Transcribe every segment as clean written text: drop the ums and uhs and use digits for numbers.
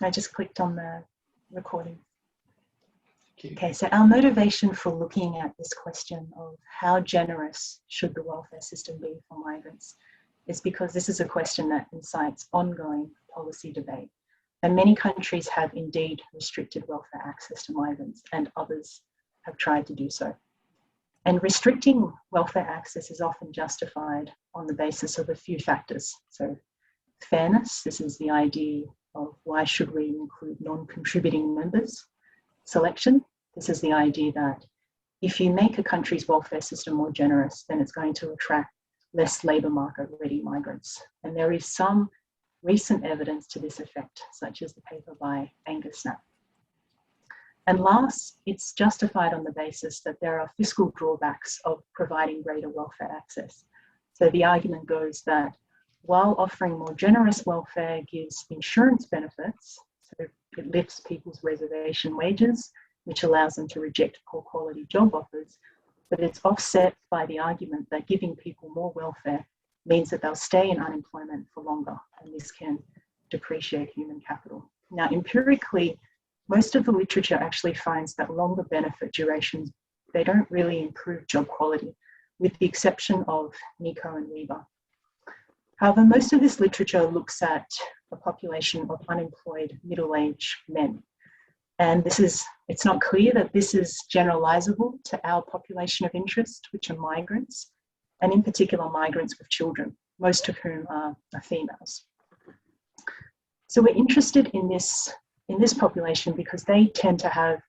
I just clicked on the recording. Okay, so our motivation for looking at this question of how generous should the welfare system be for migrants is because this is a question that incites ongoing policy debate. And many countries have indeed restricted welfare access to migrants, and others have tried to do so. And restricting welfare access is often justified on the basis of a few factors. So fairness, this is the idea of why should we include non-contributing members. Selection, this is the idea that if you make a country's welfare system more generous, then it's going to attract less labour market ready migrants. And there is some recent evidence to this effect, such as the paper by Angus Knapp. And last, it's justified on the basis that there are fiscal drawbacks of providing greater welfare access. So the argument goes that while offering more generous welfare gives insurance benefits, so it lifts people's reservation wages, which allows them to reject poor quality job offers, but it's offset by the argument that giving people more welfare means that they'll stay in unemployment for longer, and this can depreciate human capital. Now, empirically, most of the literature actually finds that longer benefit durations, they don't really improve job quality, with the exception of Nico and Weber. However, most of this literature looks at a population of unemployed middle-aged men. And it's not clear that this is generalizable to our population of interest, which are migrants, and in particular migrants with children, most of whom are females. So we're interested in this population because they tend to have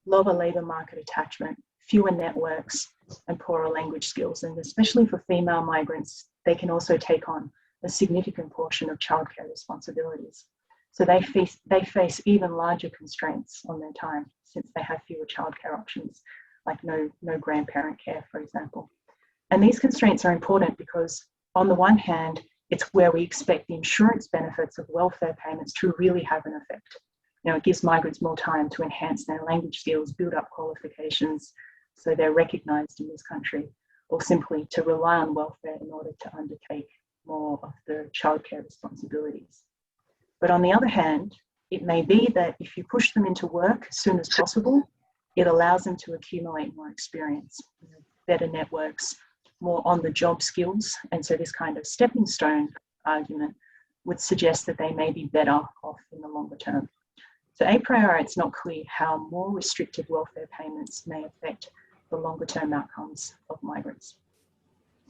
lower labour market attachment, fewer networks, and poorer language skills. And especially for female migrants, they can also take on a significant portion of childcare responsibilities. So they face even larger constraints on their time since they have fewer childcare options, like no grandparent care, for example. And these constraints are important because on the one hand, it's where we expect the insurance benefits of welfare payments to really have an effect. You know, it gives migrants more time to enhance their language skills, build up qualifications, so they're recognised in this country, or simply to rely on welfare in order to undertake more of the childcare responsibilities. But on the other hand, it may be that if you push them into work as soon as possible, it allows them to accumulate more experience, better networks, more on-the-job skills. And so this kind of stepping stone argument would suggest that they may be better off in the longer term. So a priori, it's not clear how more restrictive welfare payments may affect the longer term outcomes of migrants.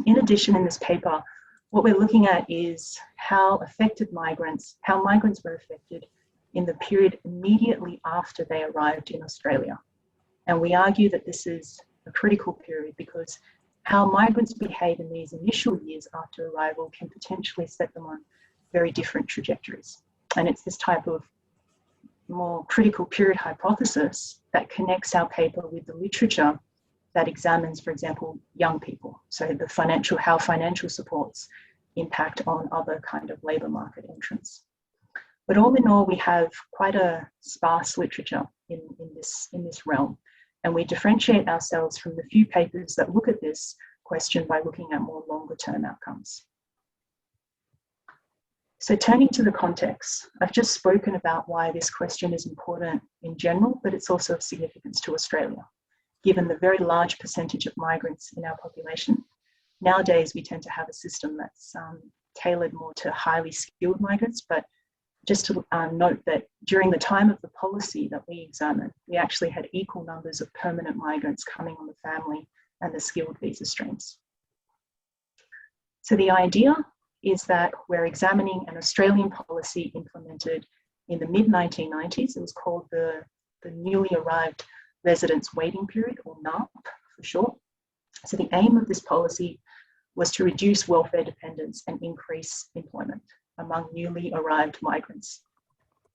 In addition, in this paper, what we're looking at is how migrants were affected in the period immediately after they arrived in Australia. And we argue that this is a critical period because how migrants behave in these initial years after arrival can potentially set them on very different trajectories. And it's this type of more critical period hypothesis that connects our paper with the literature that examines, for example, young people. So how financial supports impact on other kind of labour market entrants. But all in all, we have quite a sparse literature in this realm. And we differentiate ourselves from the few papers that look at this question by looking at more longer term outcomes. So turning to the context, I've just spoken about why this question is important in general, but it's also of significance to Australia, given the very large percentage of migrants in our population. Nowadays, we tend to have a system that's tailored more to highly skilled migrants, but just to note that during the time of the policy that we examined, we actually had equal numbers of permanent migrants coming on the family and the skilled visa streams. So the idea is that we're examining an Australian policy implemented in the mid-1990s. It was called the Newly Arrived Residents Waiting Period, or NARP for short. So the aim of this policy was to reduce welfare dependence and increase employment among newly arrived migrants.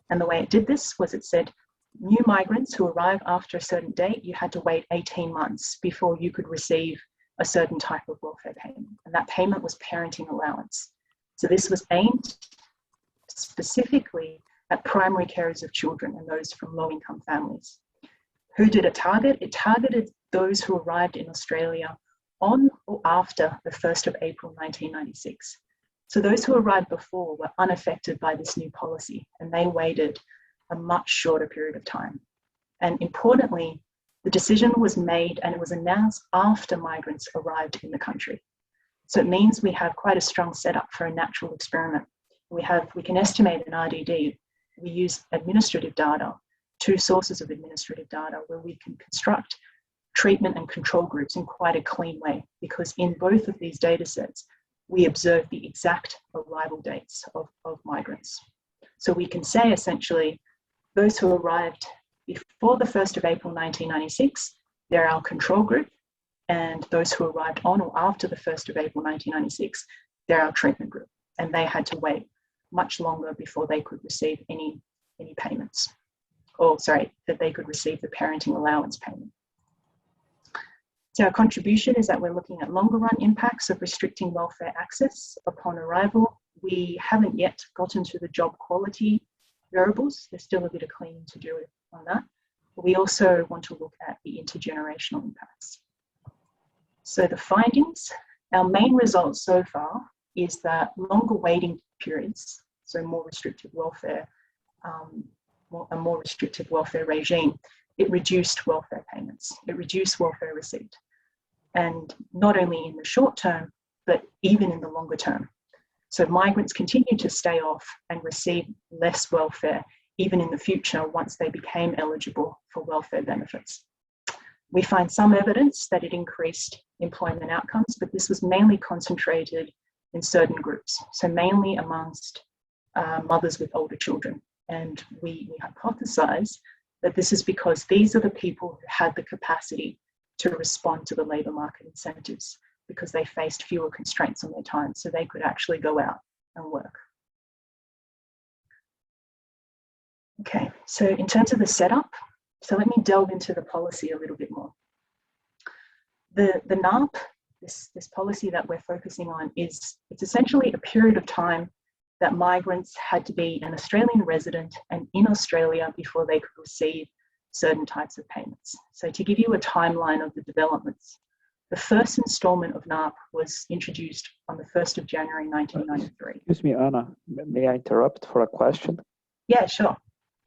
And the way it did this was it said, new migrants who arrive after a certain date, you had to wait 18 months before you could receive a certain type of welfare payment. And that payment was parenting allowance. So this was aimed specifically at primary carers of children and those from low-income families. Who did it target? It targeted those who arrived in Australia on or after the 1st of April 1996. So those who arrived before were unaffected by this new policy, and they waited a much shorter period of time. And importantly, the decision was made and it was announced after migrants arrived in the country. So it means we have quite a strong setup for a natural experiment. We can estimate an RDD. We use administrative data, two sources of administrative data, where we can construct treatment and control groups in quite a clean way, because in both of these data sets, we observe the exact arrival dates of migrants. So we can say essentially, those who arrived before the 1st of April 1996, they're our control group, and those who arrived on or after the 1st of April 1996, they're our treatment group, and they had to wait much longer before they could receive any payments, that they could receive the parenting allowance payment. So our contribution is that we're looking at longer run impacts of restricting welfare access upon arrival. We haven't yet gotten to the job quality variables. There's still a bit of cleaning to do on that. But we also want to look at the intergenerational impacts. So the findings, our main results so far is that longer waiting periods, so more restrictive welfare, a more restrictive welfare regime, it reduced welfare payments, it reduced welfare receipt. And not only in the short term, but even in the longer term. So migrants continue to stay off and receive less welfare, even in the future, once they became eligible for welfare benefits. We find some evidence that it increased employment outcomes, but this was mainly concentrated in certain groups. So mainly amongst mothers with older children. And we hypothesize that this is because these are the people who had the capacity to respond to the labour market incentives, because they faced fewer constraints on their time, so they could actually go out and work. Okay, so in terms of the setup, so let me delve into the policy a little bit more. The NARP, this policy that we're focusing on, it's essentially a period of time that migrants had to be an Australian resident and in Australia before they could receive certain types of payments. So to give you a timeline of the developments, the first instalment of NARP was introduced on the 1st of January 1993. Excuse me, Anna, may I interrupt for a question? Yeah, sure.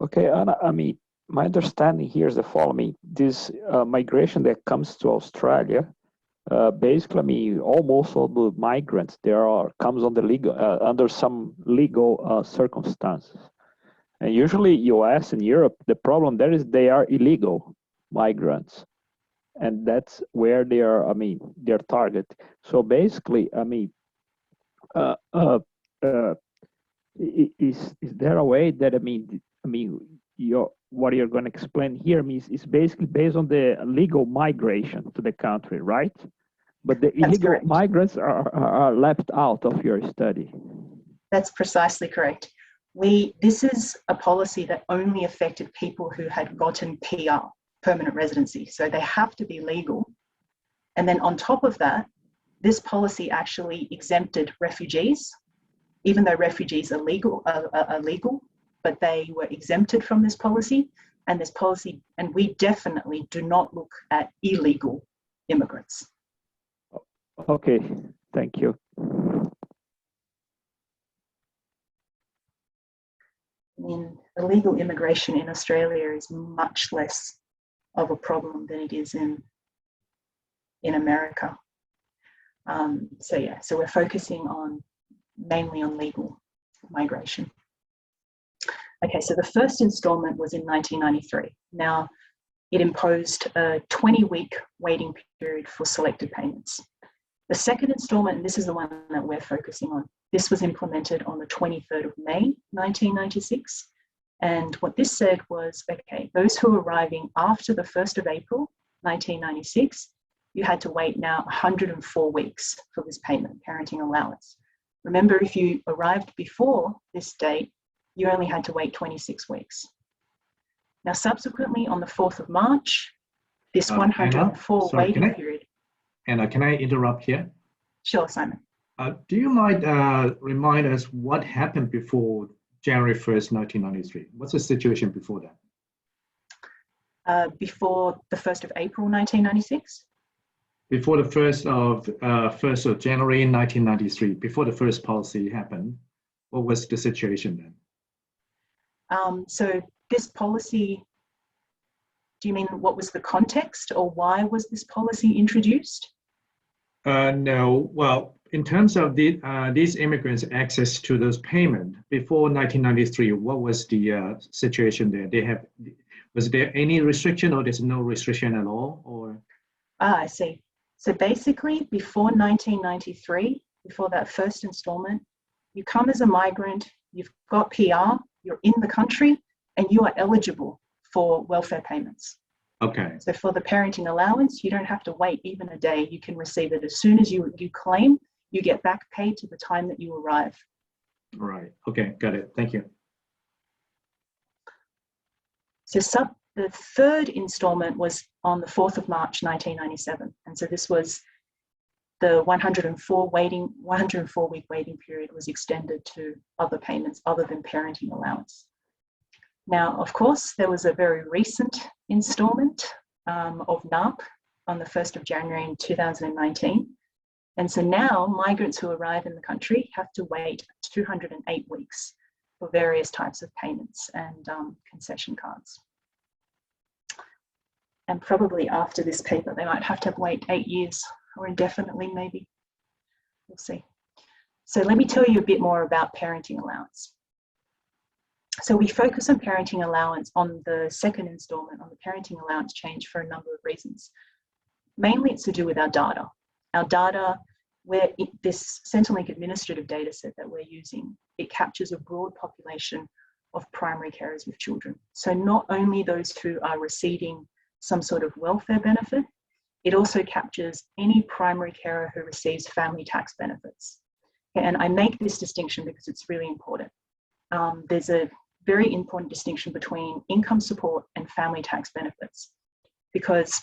Okay, Anna, my understanding here is the following. This migration that comes to Australia, basically, almost all the migrants comes on the legal, under some legal circumstances. And usually US and Europe, the problem there is they are illegal migrants. And that's where they are, their target. So basically, is there a way that, what you're going to explain here is basically based on the legal migration to the country, right? But the illegal migrants are left out of your study. That's precisely correct. This is a policy that only affected people who had gotten PR, permanent residency. So they have to be legal. And then on top of that, this policy actually exempted refugees, even though refugees are legal, but they were exempted from this policy. And we definitely do not look at illegal immigrants. Okay, thank you. Illegal immigration in Australia is much less of a problem than it is in America. So we're focusing mainly on legal migration. Okay, so the first installment was in 1993. Now, it imposed a 20-week waiting period for selected payments. The second installment, and this is the one that we're focusing on, this was implemented on the 23rd of May, 1996. And what this said was, okay, those who are arriving after the 1st of April, 1996, you had to wait now 104 weeks for this payment, parenting allowance. Remember, if you arrived before this date, you only had to wait 26 weeks. Now, subsequently, on the 4th of March, this 104 waiting period. Anna, can I interrupt here? Sure, Simon. Do you mind remind us what happened before January 1st, 1993? What's the situation before that? Before the 1st of April, 1996? Before the 1st of January 1993, before the first policy happened, what was the situation then? So this policy, do you mean what was the context, or why was this policy introduced? No, well, in terms of these immigrants' access to those payments before 1993, what was the situation there? Was there any restriction, or there's no restriction at all, or? I see. So basically, before 1993, before that first installment, you come as a migrant, you've got PR, you're in the country, and you are eligible for welfare payments. Okay. So for the parenting allowance, you don't have to wait even a day. You can receive it as soon as you claim. You get back paid to the time that you arrive. All right. Okay, got it. Thank you. So the third installment was on the 4th of March, 1997. And so this was the 104-week waiting period was extended to other payments other than parenting allowance. Now, of course, there was a very recent installment of NARP on the 1st of January in 2019. And so now migrants who arrive in the country have to wait 208 weeks for various types of payments and concession cards. And probably after this paper, they might have to wait 8 years or indefinitely, maybe. We'll see. So let me tell you a bit more about parenting allowance. So we focus on parenting allowance on the second installment on the parenting allowance change for a number of reasons. Mainly it's to do with our data. Our data, this Centrelink administrative data set that we're using, it captures a broad population of primary carers with children. So not only those who are receiving some sort of welfare benefit, it also captures any primary carer who receives family tax benefits. And I make this distinction because it's really important. There's a very important distinction between income support and family tax benefits, because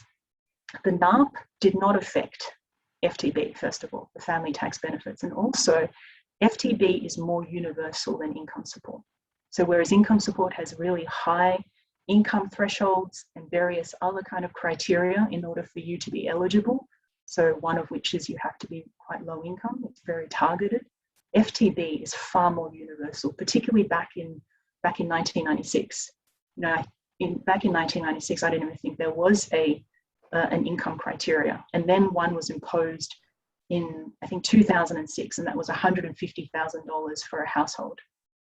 the NARP did not affect FTB, first of all, the family tax benefits. And also, FTB is more universal than income support. So whereas income support has really high income thresholds and various other kind of criteria in order for you to be eligible, so one of which is you have to be quite low income, it's very targeted. FTB is far more universal, particularly back in 1996. You know, back in 1996, I didn't even think there was an income criteria. And then one was imposed in, I think, 2006, and that was $150,000 for a household.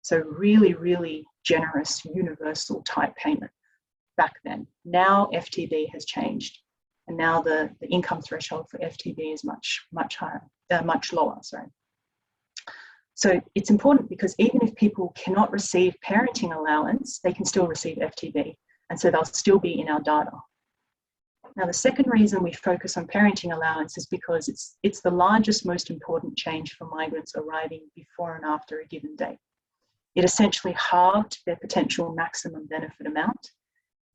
So really, really generous, universal type payment back then. Now FTB has changed, and now the income threshold for FTB is much higher, much lower, sorry. So it's important because even if people cannot receive parenting allowance, they can still receive FTB, and so they'll still be in our data. Now, the second reason we focus on parenting allowance is because it's the largest, most important change for migrants arriving before and after a given date. It essentially halved their potential maximum benefit amount.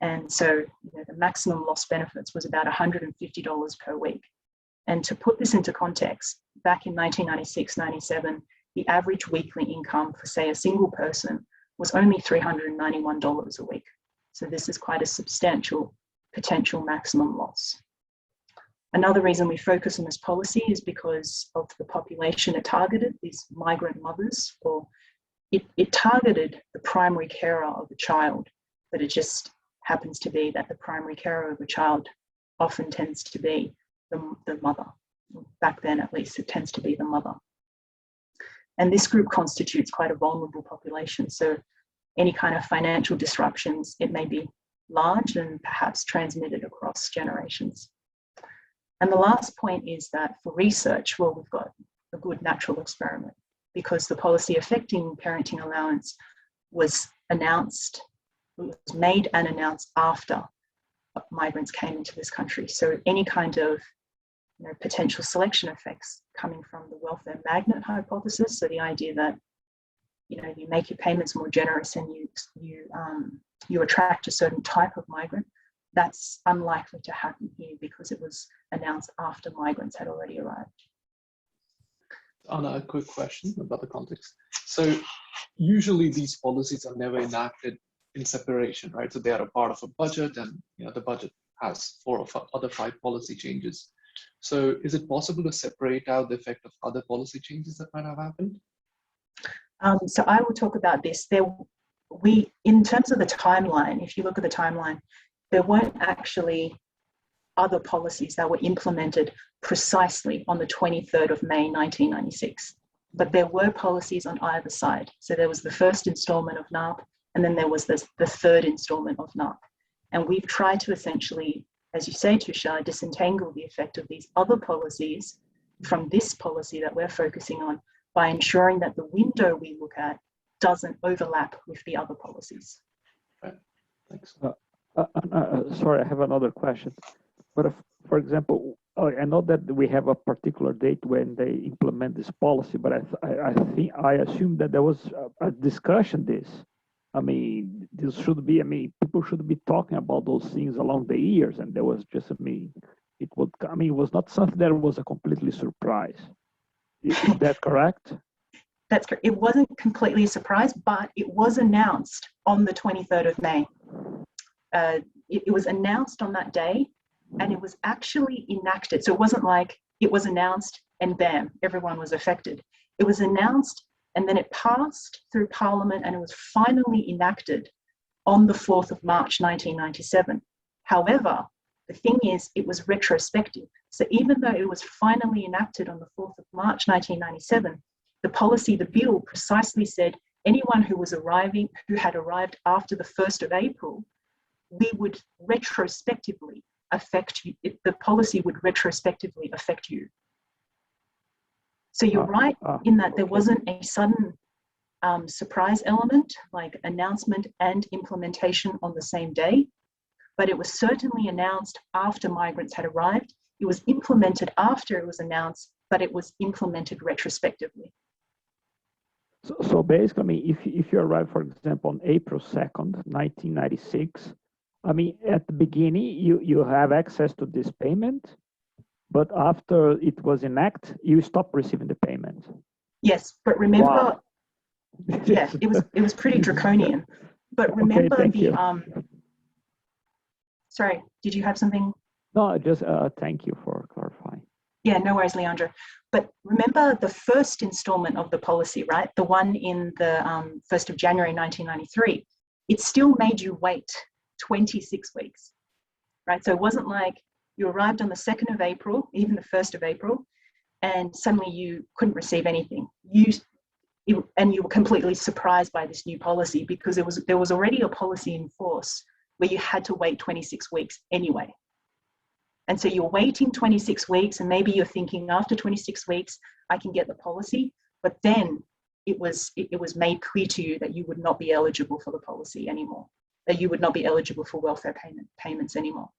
And so the maximum lost benefits was about $150 per week. And to put this into context, back in 1996-97, the average weekly income for, say, a single person was only $391 a week. So this is quite a substantial potential maximum loss. Another reason we focus on this policy is because of the population it targeted, these migrant mothers, or it targeted the primary carer of the child, but it just happens to be that the primary carer of the child often tends to be the mother. Back then, at least, it tends to be the mother. And this group constitutes quite a vulnerable population. So any kind of financial disruptions, it may be large and perhaps transmitted across generations. And the last point is that for research, well, we've got a good natural experiment, because the policy affecting parenting allowance was made and announced after migrants came into this country. So any kind of potential selection effects coming from the welfare magnet hypothesis, so the idea that you make your payments more generous and you attract a certain type of migrant, that's unlikely to happen here because it was announced after migrants had already arrived. Anna, a quick question about the context. So usually these policies are never enacted in separation, right? So they are a part of a budget, and the budget has 4 or 5 other policy changes. So is it possible to separate out the effect of other policy changes that might have happened? So I will talk about this. In terms of the timeline, if you look at the timeline, there weren't actually other policies that were implemented precisely on the 23rd of May 1996. But there were policies on either side. So there was the first installment of NARP, and then there was the third installment of NARP. And we've tried to essentially, as you say, Tushar, disentangle the effect of these other policies from this policy that we're focusing on by ensuring that the window we look at doesn't overlap with the other policies. Right. Thanks. Sorry, I have another question. But if, for example, I know that we have a particular date when they implement this policy, but I assume that there was a discussion this. I mean, this should be, people should be talking about those things along the years, and there was just, it was not something that was a completely surprise. Is that correct? That's correct. It wasn't completely a surprise, but it was announced on the 23rd of May. It was announced on that day, and it was actually enacted. So it wasn't like it was announced and bam, everyone was affected. It was announced and then it passed through Parliament and it was finally enacted on the 4th of March 1997. However, the thing is, it was retrospective. So even though it was finally enacted on the 4th of March 1997, the bill precisely said anyone who had arrived after the 1st of April, we would retrospectively affect you. The policy would retrospectively affect you. So you're right in that there wasn't a sudden surprise element like announcement and implementation on the same day, but it was certainly announced after migrants had arrived. It was implemented after it was announced, but it was implemented retrospectively. So basically, if you arrive, for example, on April 2nd, 1996, at the beginning, you have access to this payment, but after it was enacted, you stop receiving the payment. Yes, but remember, wow. Yeah, it was pretty draconian. But remember sorry, did you have something? No, just thank you for clarifying. Yeah, no worries, Leandro. But remember the first installment of the policy, right? The one in the 1st of January 1993, it still made you wait 26 weeks, right? So it wasn't like you arrived on the 2nd of April, even the 1st of April, and suddenly you couldn't receive anything. And you were completely surprised by this new policy because there was already a policy in force where you had to wait 26 weeks anyway. And so you're waiting 26 weeks and maybe you're thinking after 26 weeks, I can get the policy, but then it was made clear to you that you would not be eligible for the policy anymore, that you would not be eligible for welfare payments anymore.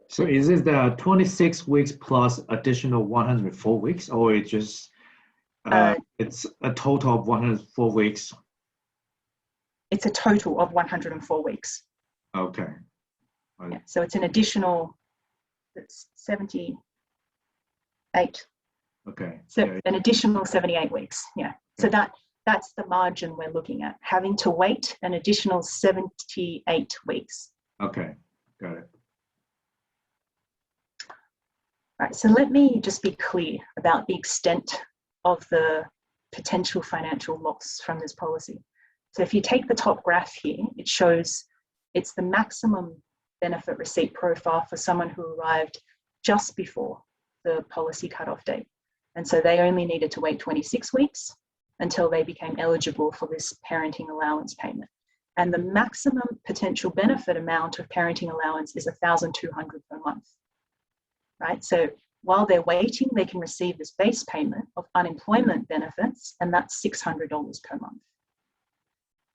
So is it the 26 weeks plus additional 104 weeks, or it's just it's a total of 104 weeks? It's a total of 104 weeks. Okay. Yeah, so it's an additional 78. Okay. So an additional 78 weeks. Yeah. So that's the margin we're looking at, having to wait an additional 78 weeks. Okay. Got it. Right, so let me just be clear about the extent of the potential financial loss from this policy. So if you take the top graph here, it shows it's the maximum benefit receipt profile for someone who arrived just before the policy cutoff date. And so they only needed to wait 26 weeks until they became eligible for this parenting allowance payment. And the maximum potential benefit amount of parenting allowance is $1,200 per month. Right? So while they're waiting, they can receive this base payment of unemployment benefits, and that's $600 per month.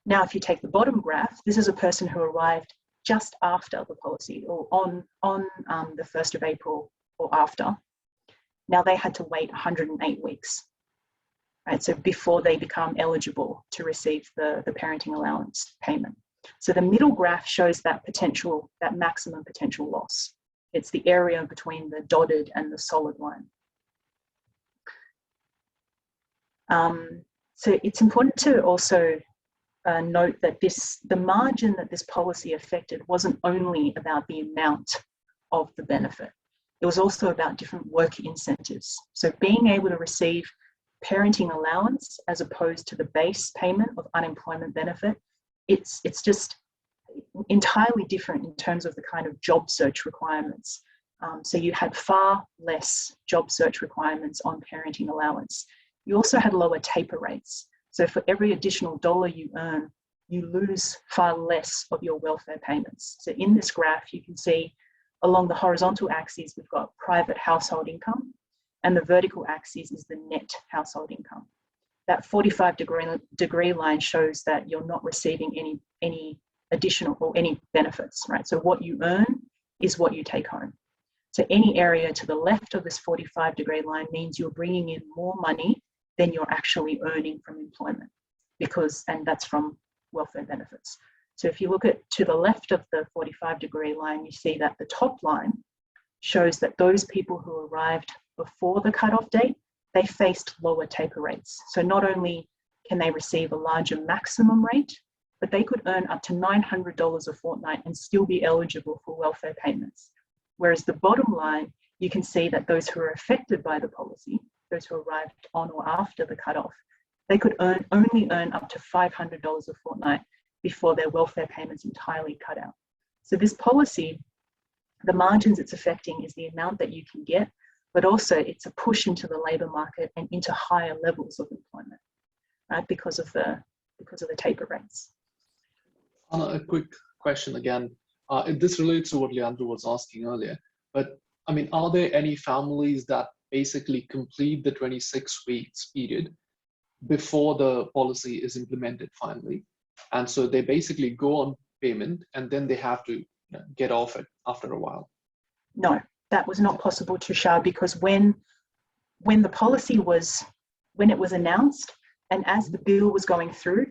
Now, if you take the bottom graph, this is a person who arrived just after the policy or on the 1st of April or after. Now they had to wait 108 weeks, right? So before they become eligible to receive the parenting allowance payment. So the middle graph shows that maximum potential loss. It's the area between the dotted and the solid line. So it's important to also note that the margin that this policy affected wasn't only about the amount of the benefit. It was also about different work incentives. So being able to receive parenting allowance as opposed to the base payment of unemployment benefit, it's just entirely different in terms of the kind of job search requirements. So you had far less job search requirements on parenting allowance. You also had lower taper rates. So for every additional dollar you earn, you lose far less of your welfare payments. So in this graph, you can see along the horizontal axis, we've got private household income, and the vertical axis is the net household income. That 45-degree line shows that you're not receiving any additional or any benefits, right? So what you earn is what you take home. So any area to the left of this 45-degree line means you're bringing in more money than you're actually earning from employment, and that's from welfare benefits. So if you look to the left of the 45-degree line, you see that the top line shows that those people who arrived before the cutoff date, they faced lower taper rates. So not only can they receive a larger maximum rate, but they could earn up to $900 a fortnight and still be eligible for welfare payments. Whereas the bottom line, you can see that those who are affected by the policy, those who arrived on or after the cutoff, they could only earn up to $500 a fortnight before their welfare payments entirely cut out. So this policy, the margins it's affecting is the amount that you can get, but also it's a push into the labour market and into higher levels of employment, right? Because of the taper rates. A quick question again. This relates to what Leandro was asking earlier, but I mean, are there any families that basically complete the 26 weeks period before the policy is implemented finally? And so they basically go on payment and then they have to get off it after a while? No, that was not possible, Tushar, because when the policy was announced and as the bill was going through,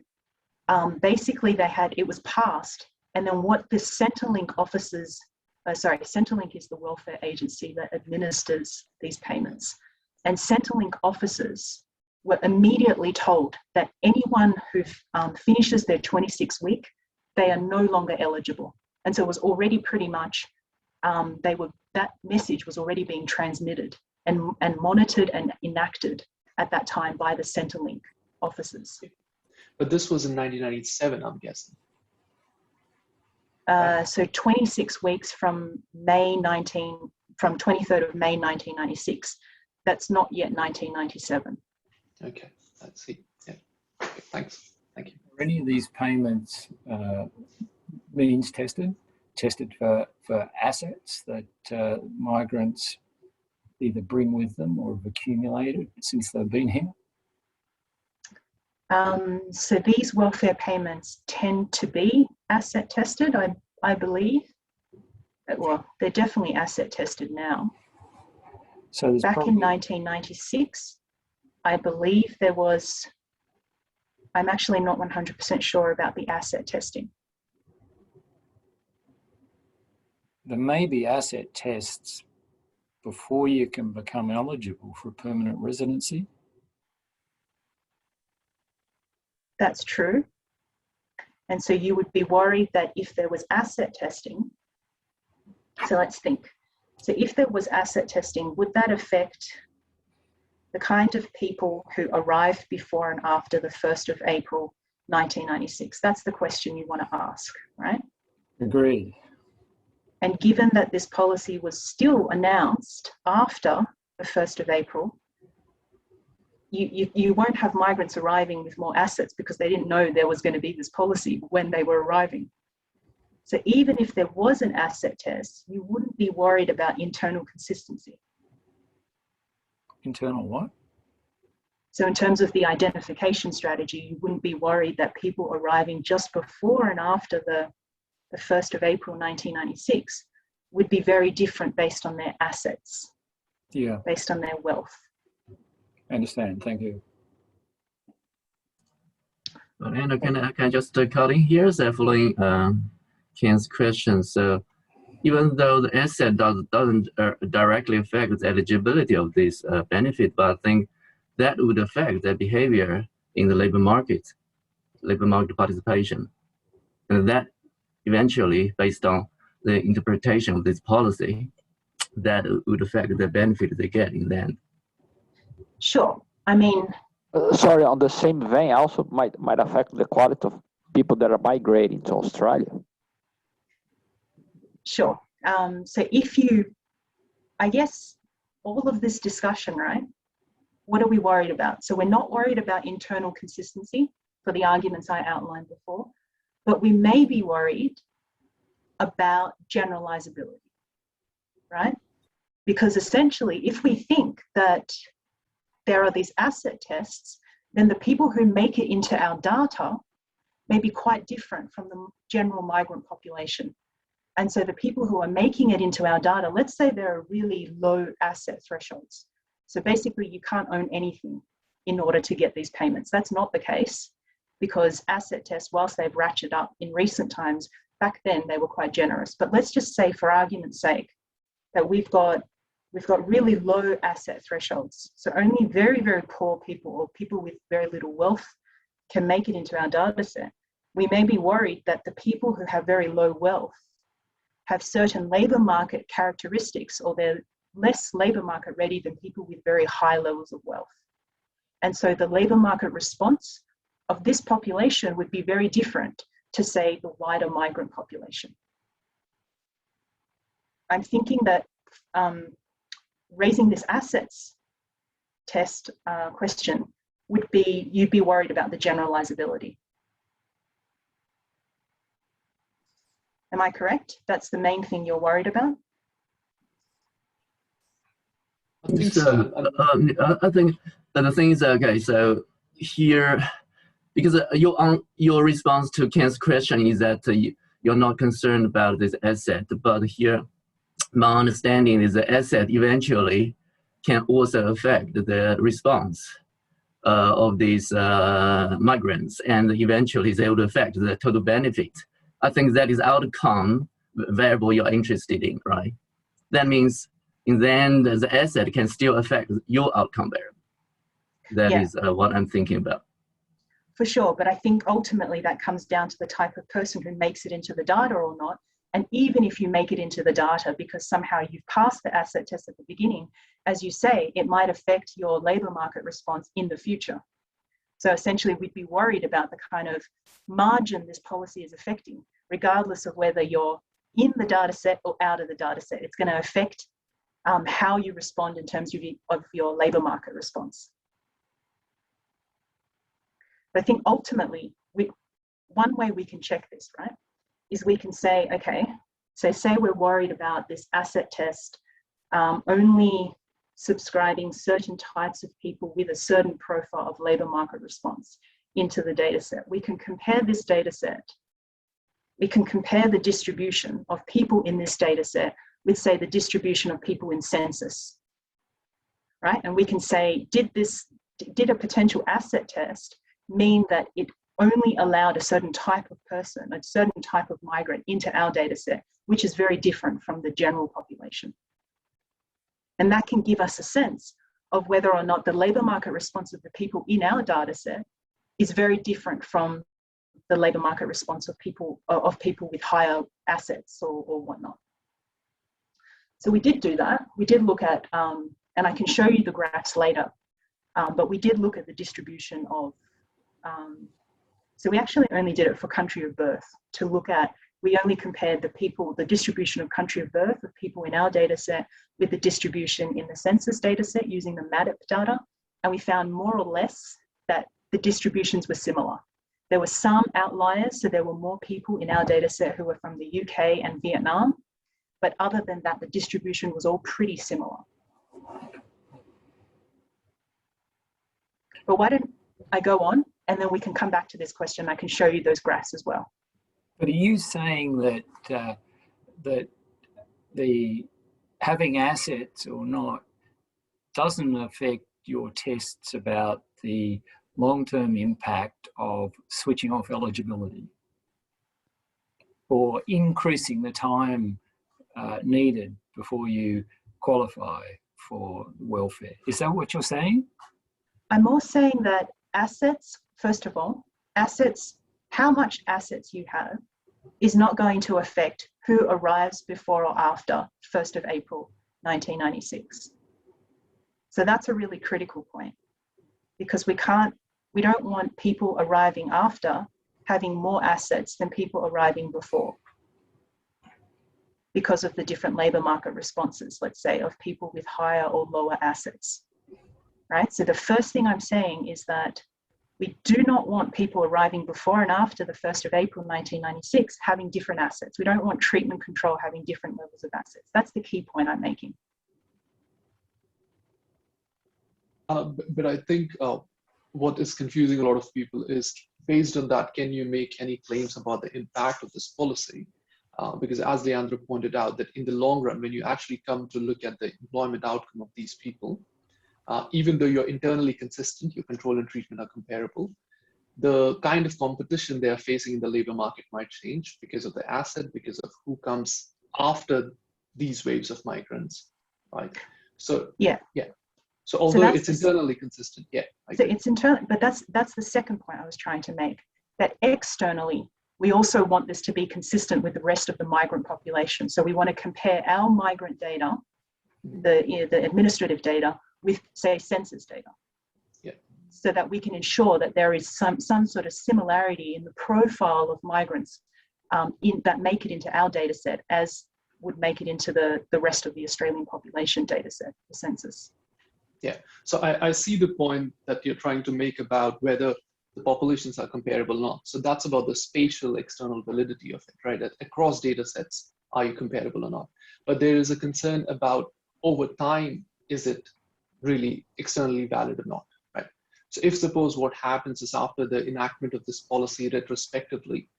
basically it was passed. And then what the Centrelink officers, Centrelink is the welfare agency that administers these payments. And Centrelink officers were immediately told that anyone who finishes their 26-week, they are no longer eligible. And so it was already pretty much, that message was already being transmitted and monitored and enacted at that time by the Centrelink officers. But this was in 1997, I'm guessing. So 26 weeks from 23rd of May 1996. That's not yet 1997. Okay, let's see. Yeah. Okay, thanks. Thank you. Are any of these payments means tested for assets that migrants either bring with them or have accumulated since they've been here? So these welfare payments tend to be asset tested, I believe. Well, they're definitely asset tested now. So back in 1996, I believe there was, I'm actually not 100% sure about the asset testing. There may be asset tests before you can become eligible for permanent residency. That's true. And so you would be worried that if there was asset testing, so let's think. So if there was asset testing, would that affect the kind of people who arrived before and after the 1st of April, 1996? That's the question you want to ask, right? Agreed. And given that this policy was still announced after the 1st of April, you won't have migrants arriving with more assets because they didn't know there was going to be this policy when they were arriving. So even if there was an asset test, you wouldn't be worried about internal consistency. Internal what? So in terms of the identification strategy, you wouldn't be worried that people arriving just before and after the 1st of April 1996 would be very different based on their assets, based on their wealth. I understand. Thank you. And can I just cut in here, the following Ken's question. So even though the asset doesn't directly affect the eligibility of this benefit, but I think that would affect the behavior in the labor market. labor market participation. And that eventually, based on the interpretation of this policy, that would affect the benefit they get in the end. Sure. I mean, sorry, on the same vein, also might affect the quality of people that are migrating to Australia. Sure. So if you, I guess, all of this discussion, right? What are we worried about? So we're not worried about internal consistency for the arguments I outlined before, but we may be worried about generalizability, right? Because essentially, if we think that there are these asset tests, then the people who make it into our data may be quite different from the general migrant population. And so the people who are making it into our data, let's say there are really low asset thresholds. So basically you can't own anything in order to get these payments. That's not the case, because asset tests, whilst they've ratcheted up in recent times, back then they were quite generous. But let's just say, for argument's sake, that we've got really low asset thresholds. So only very, very poor people or people with very little wealth can make it into our data set. We may be worried that the people who have very low wealth have certain labour market characteristics, or they're less labour market ready than people with very high levels of wealth. And so the labour market response of this population would be very different to, say, the wider migrant population. I'm thinking that raising this assets test question would be, you'd be worried about the generalizability. Am I correct? That's the main thing you're worried about? I think so. I think the thing is, okay, so here, because your response to Ken's question is that you're not concerned about this asset, but here, my understanding is the asset eventually can also affect the response of these migrants, and eventually they will affect the total benefit. I think that is outcome variable you're interested in, right? That means in the end, the asset can still affect your outcome variable. That is what I'm thinking about. For sure, but I think ultimately that comes down to the type of person who makes it into the data or not. And even if you make it into the data because somehow you've passed the asset test at the beginning, as you say, it might affect your labour market response in the future. So essentially we'd be worried about the kind of margin this policy is affecting, regardless of whether you're in the data set or out of the data set. It's going to affect how you respond in terms of your labour market response. But I think ultimately, one way we can check this, right, is we can say, okay, so say we're worried about this asset test only subscribing certain types of people with a certain profile of labour market response into the data set. We can compare this data set. We can compare the distribution of people in this data set with, say, the distribution of people in census, right? And we can say, did a potential asset test mean that it only allowed a certain type of person, a certain type of migrant into our data set, which is very different from the general population. And that can give us a sense of whether or not the labour market response of the people in our data set is very different from the labour market response of people with higher assets or whatnot. So we did do that. We did look at, and I can show you the graphs later, but we did look at the distribution of, so we actually only did it for country of birth to look at, we only compared the distribution of country of birth of people in our data set with the distribution in the census data set using the MADIP data. And we found more or less that the distributions were similar. There were some outliers, so there were more people in our data set who were from the UK and Vietnam. But other than that, the distribution was all pretty similar. But why don't I go on, and then we can come back to this question. I can show you those graphs as well. But are you saying that that the having assets or not doesn't affect your tests about the long-term impact of switching off eligibility or increasing the time needed before you qualify for welfare? Is that what you're saying? I'm more saying that assets, first of all, assets, how much assets you have is not going to affect who arrives before or after 1st of April 1996. So that's a really critical point, because we don't want people arriving after having more assets than people arriving before, because of the different labour market responses, let's say, of people with higher or lower assets, right? So the first thing I'm saying is that we do not want people arriving before and after the 1st of April 1996 having different assets. We don't want treatment control having different levels of assets. That's the key point I'm making. But I think what is confusing a lot of people is, based on that, can you make any claims about the impact of this policy? Because as Leandro pointed out, that in the long run, when you actually come to look at the employment outcome of these people, even though you're internally consistent, your control and treatment are comparable, the kind of competition they are facing in the labor market might change because of the asset, because of who comes after these waves of migrants, right? So yeah. So although it's internally consistent, yeah. So it's internal, but that's the second point I was trying to make, that externally, we also want this to be consistent with the rest of the migrant population. So we want to compare our migrant data, the administrative data, with, say, census data. Yeah. So that we can ensure that there is some sort of similarity in the profile of migrants that make it into our data set as would make it into the rest of the Australian population data set, the census. Yeah, so I see the point that you're trying to make about whether the populations are comparable or not. So that's about the spatial external validity of it, right? Across data sets, are you comparable or not? But there is a concern about, over time, is it really externally valid or not, right? So if suppose what happens is, after the enactment of this policy retrospectively,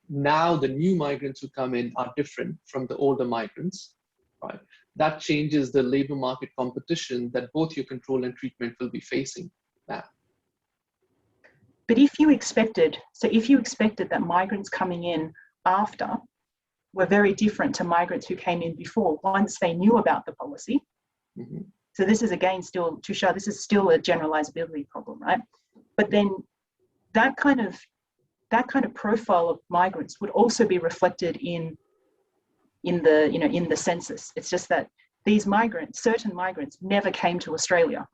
now the new migrants who come in are different from the older migrants, right? That changes the labor market competition that both your control and treatment will be facing now. But if you expected that migrants coming in after were very different to migrants who came in before, once they knew about the policy, so this is again still, Tushar, this is still a generalizability problem, right? But then that kind of profile of migrants would also be reflected in the census. It's just that these migrants, certain migrants, never came to Australia.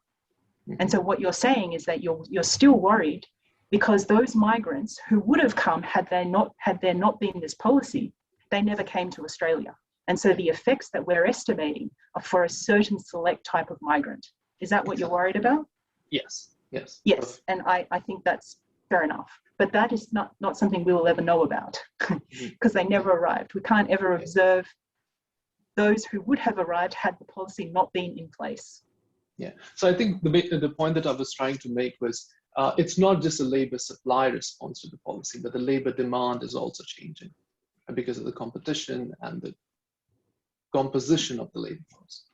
And so what you're saying is that you're still worried, because those migrants who would have come had there not been this policy, they never came to Australia. And so the effects that we're estimating are for a certain select type of migrant. Is that what you're worried about? Yes. Yes, and I think that's fair enough. But that is not something we will ever know about, because they never arrived. We can't ever observe those who would have arrived had the policy not been in place. Yeah, so I think the point that I was trying to make was, it's not just a labor supply response to the policy, but the labor demand is also changing because of the competition and the composition of the labor force.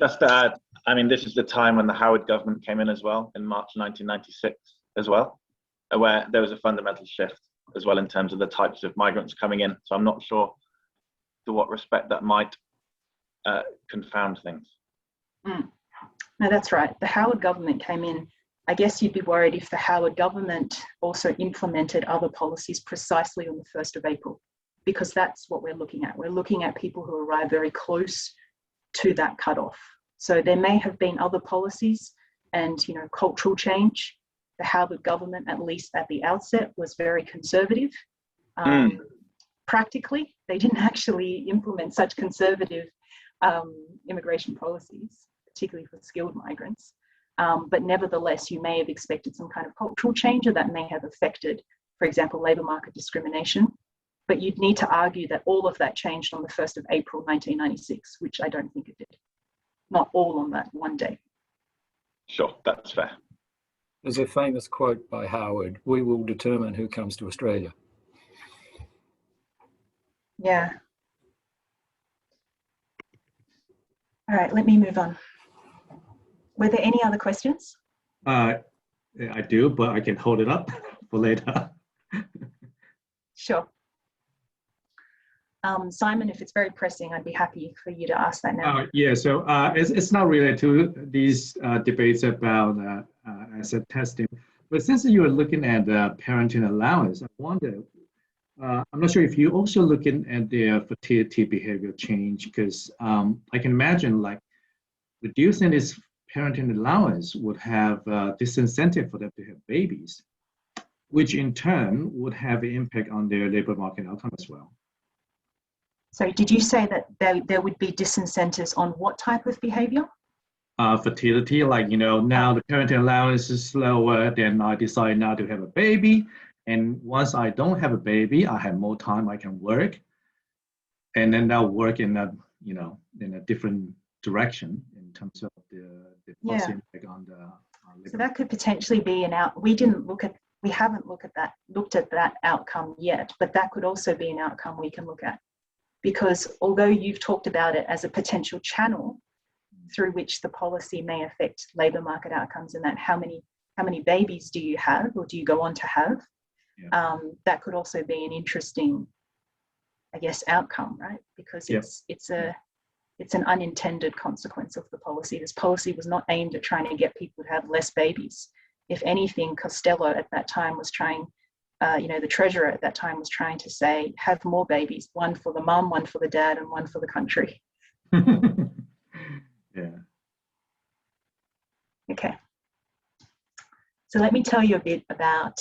Just to add, I mean, this is the time when the Howard government came in as well, in March 1996 as well, where there was a fundamental shift as well in terms of the types of migrants coming in. So I'm not sure to what respect that might confound things. No, that's right. The Howard government came in. I guess you'd be worried if the Howard government also implemented other policies precisely on the 1st of April, because that's what we're looking at. We're looking at people who arrive very close to that cutoff. So there may have been other policies and, cultural change. The Howard government, at least at the outset, was very conservative. Practically, they didn't actually implement such conservative immigration policies, particularly for skilled migrants. But nevertheless, you may have expected some kind of cultural change, or that may have affected, for example, labour market discrimination. But you'd need to argue that all of that changed on the 1st of April 1996, which I don't think it did. Not all on that one day. Sure, that's fair. There's a famous quote by Howard: "We will determine who comes to Australia." Yeah. All right, let me move on. Were there any other questions? I do, but I can hold it up for later. Sure. Simon, if it's very pressing, I'd be happy for you to ask that now. Yeah, so it's not related to these debates about asset testing, But since you were looking at parenting allowance, I wonder, I'm not sure if you're also looking at their fertility behavior change, because I can imagine like reducing this parenting allowance would have disincentive for them to have babies, which in turn would have an impact on their labor market outcome as well. So did you say that there would be disincentives on what type of behavior? Fertility, like, now the parenting allowance is lower, then I decide not to have a baby. And once I don't have a baby, I have more time, I can work. And then I'll work in a, in a different direction in terms of the policy impact on the labor. So that could potentially be we haven't looked at that outcome yet, but that could also be an outcome we can look at. Because although you've talked about it as a potential channel through which the policy may affect labour market outcomes, and that how many babies do you have or do you go on to have, that could also be an interesting, I guess, outcome, right? Because it's an unintended consequence of the policy. This policy was not aimed at trying to get people to have less babies. If anything, Costello at that time was trying, the treasurer at that time was trying to say, have more babies, one for the mum, one for the dad, and one for the country. Yeah. Okay. So let me tell you a bit about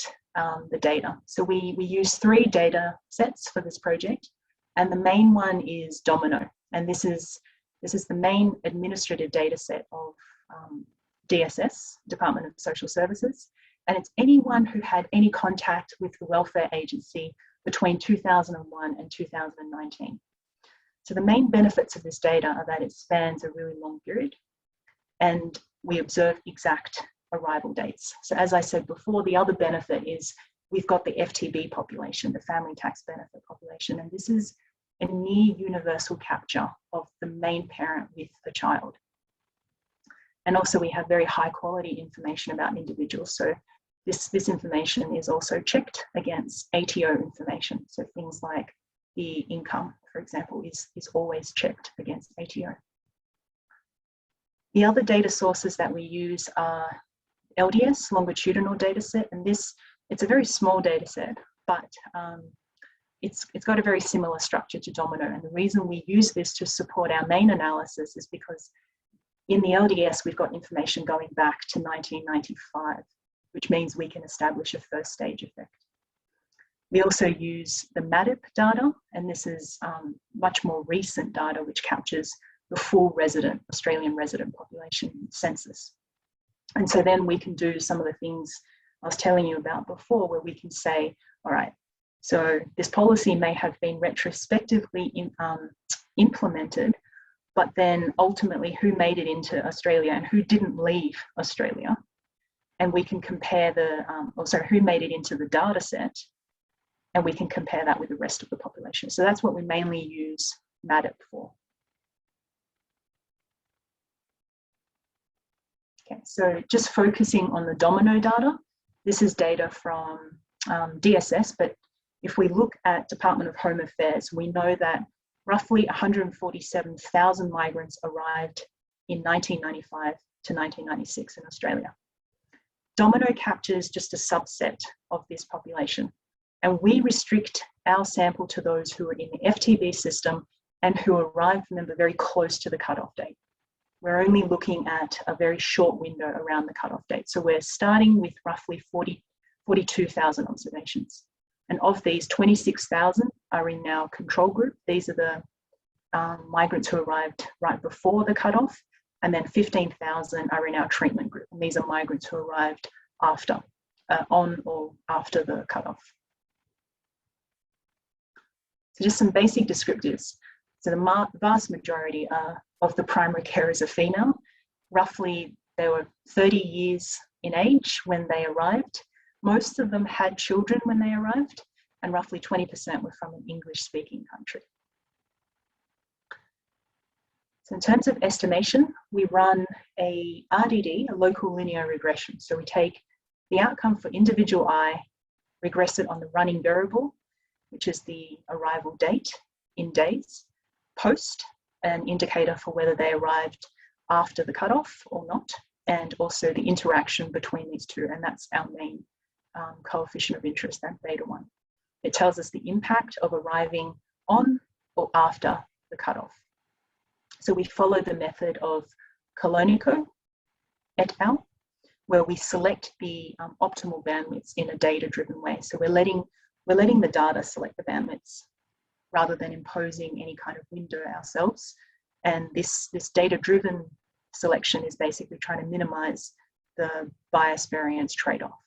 the data. So we use 3 data sets for this project, and the main one is Domino, and this is the main administrative data set of DSS, Department of Social Services, and it's anyone who had any contact with the welfare agency between 2001 and 2019. So the main benefits of this data are that it spans a really long period, and we observe exact arrival dates. So as I said before, the other benefit is we've got the FTB population, the family tax benefit population, and this is a near universal capture of the main parent with a child. And also we have very high quality information about individuals. So this information is also checked against ATO information. So things like the income, for example, is always checked against ATO. The other data sources that we use are LDS Longitudinal Data Set, and it's a very small data set, but it's got a very similar structure to Domino. And the reason we use this to support our main analysis is because in the LDS, we've got information going back to 1995, which means we can establish a first stage effect. We also use the MADIP data, and this is much more recent data which captures the full Australian resident population census. And so then we can do some of the things I was telling you about before, where we can say, all right, so this policy may have been retrospectively implemented, but then ultimately who made it into Australia and who didn't leave Australia. And we can compare who made it into the data set, and we can compare that with the rest of the population. So that's what we mainly use MADIP for. Okay, so just focusing on the Domino data, this is data from DSS, but if we look at Department of Home Affairs, we know that roughly 147,000 migrants arrived in 1995 to 1996 in Australia. Domino captures just a subset of this population, and we restrict our sample to those who are in the FTB system and who arrived, remember, very close to the cutoff date. We're only looking at a very short window around the cutoff date. So we're starting with roughly 42,000 observations. And of these, 26,000 are in our control group. These are the migrants who arrived right before the cutoff. And then 15,000 are in our treatment group. And these are migrants who arrived after, on or after the cutoff. So just some basic descriptives. So the vast majority of the primary carers are female. Roughly, they were 30 years in age when they arrived. Most of them had children when they arrived, and roughly 20% were from an English-speaking country. So in terms of estimation, we run a RDD, a local linear regression. So we take the outcome for individual I, regress it on the running variable, which is the arrival date in days, post, an indicator for whether they arrived after the cutoff or not, and also the interaction between these two, and that's our main coefficient of interest, that beta 1. It tells us the impact of arriving on or after the cutoff. So we follow the method of Colonico et al., where we select the optimal bandwidths in a data-driven way. So we're letting the data select the bandwidths rather than imposing any kind of window ourselves. And this data-driven selection is basically trying to minimize the bias variance trade-off.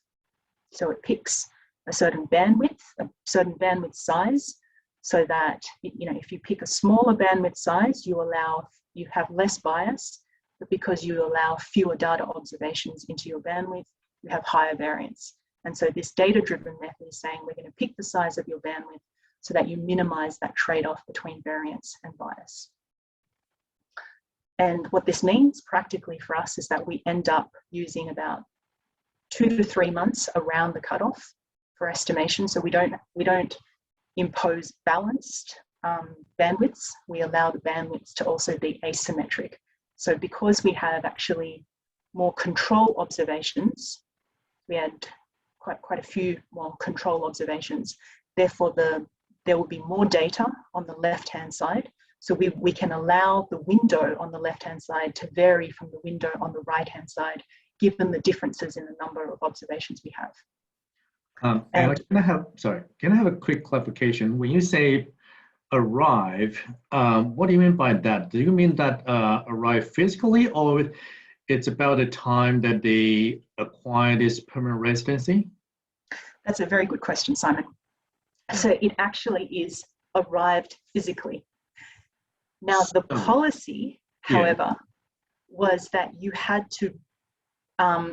So it picks a certain bandwidth size, so that, you know, if you pick a smaller bandwidth size, you have less bias, but because you allow fewer data observations into your bandwidth, you have higher variance. And so this data-driven method is saying we're going to pick the size of your bandwidth so that you minimize that trade-off between variance and bias. And what this means practically for us is that we end up using about 2 to 3 months around the cutoff for estimation. So we don't impose balanced bandwidths. We allow the bandwidths to also be asymmetric. So because we have actually more control observations, we had quite a few more control observations. Therefore, there will be more data on the left-hand side. So we can allow the window on the left-hand side to vary from the window on the right-hand side, given the differences in the number of observations we have. Can I have a quick clarification? When you say arrive, what do you mean by that? Do you mean that arrive physically, or it's about the time that they acquire this permanent residency? That's a very good question, Simon. So it actually is arrived physically. Now, the policy, however, was that you had to,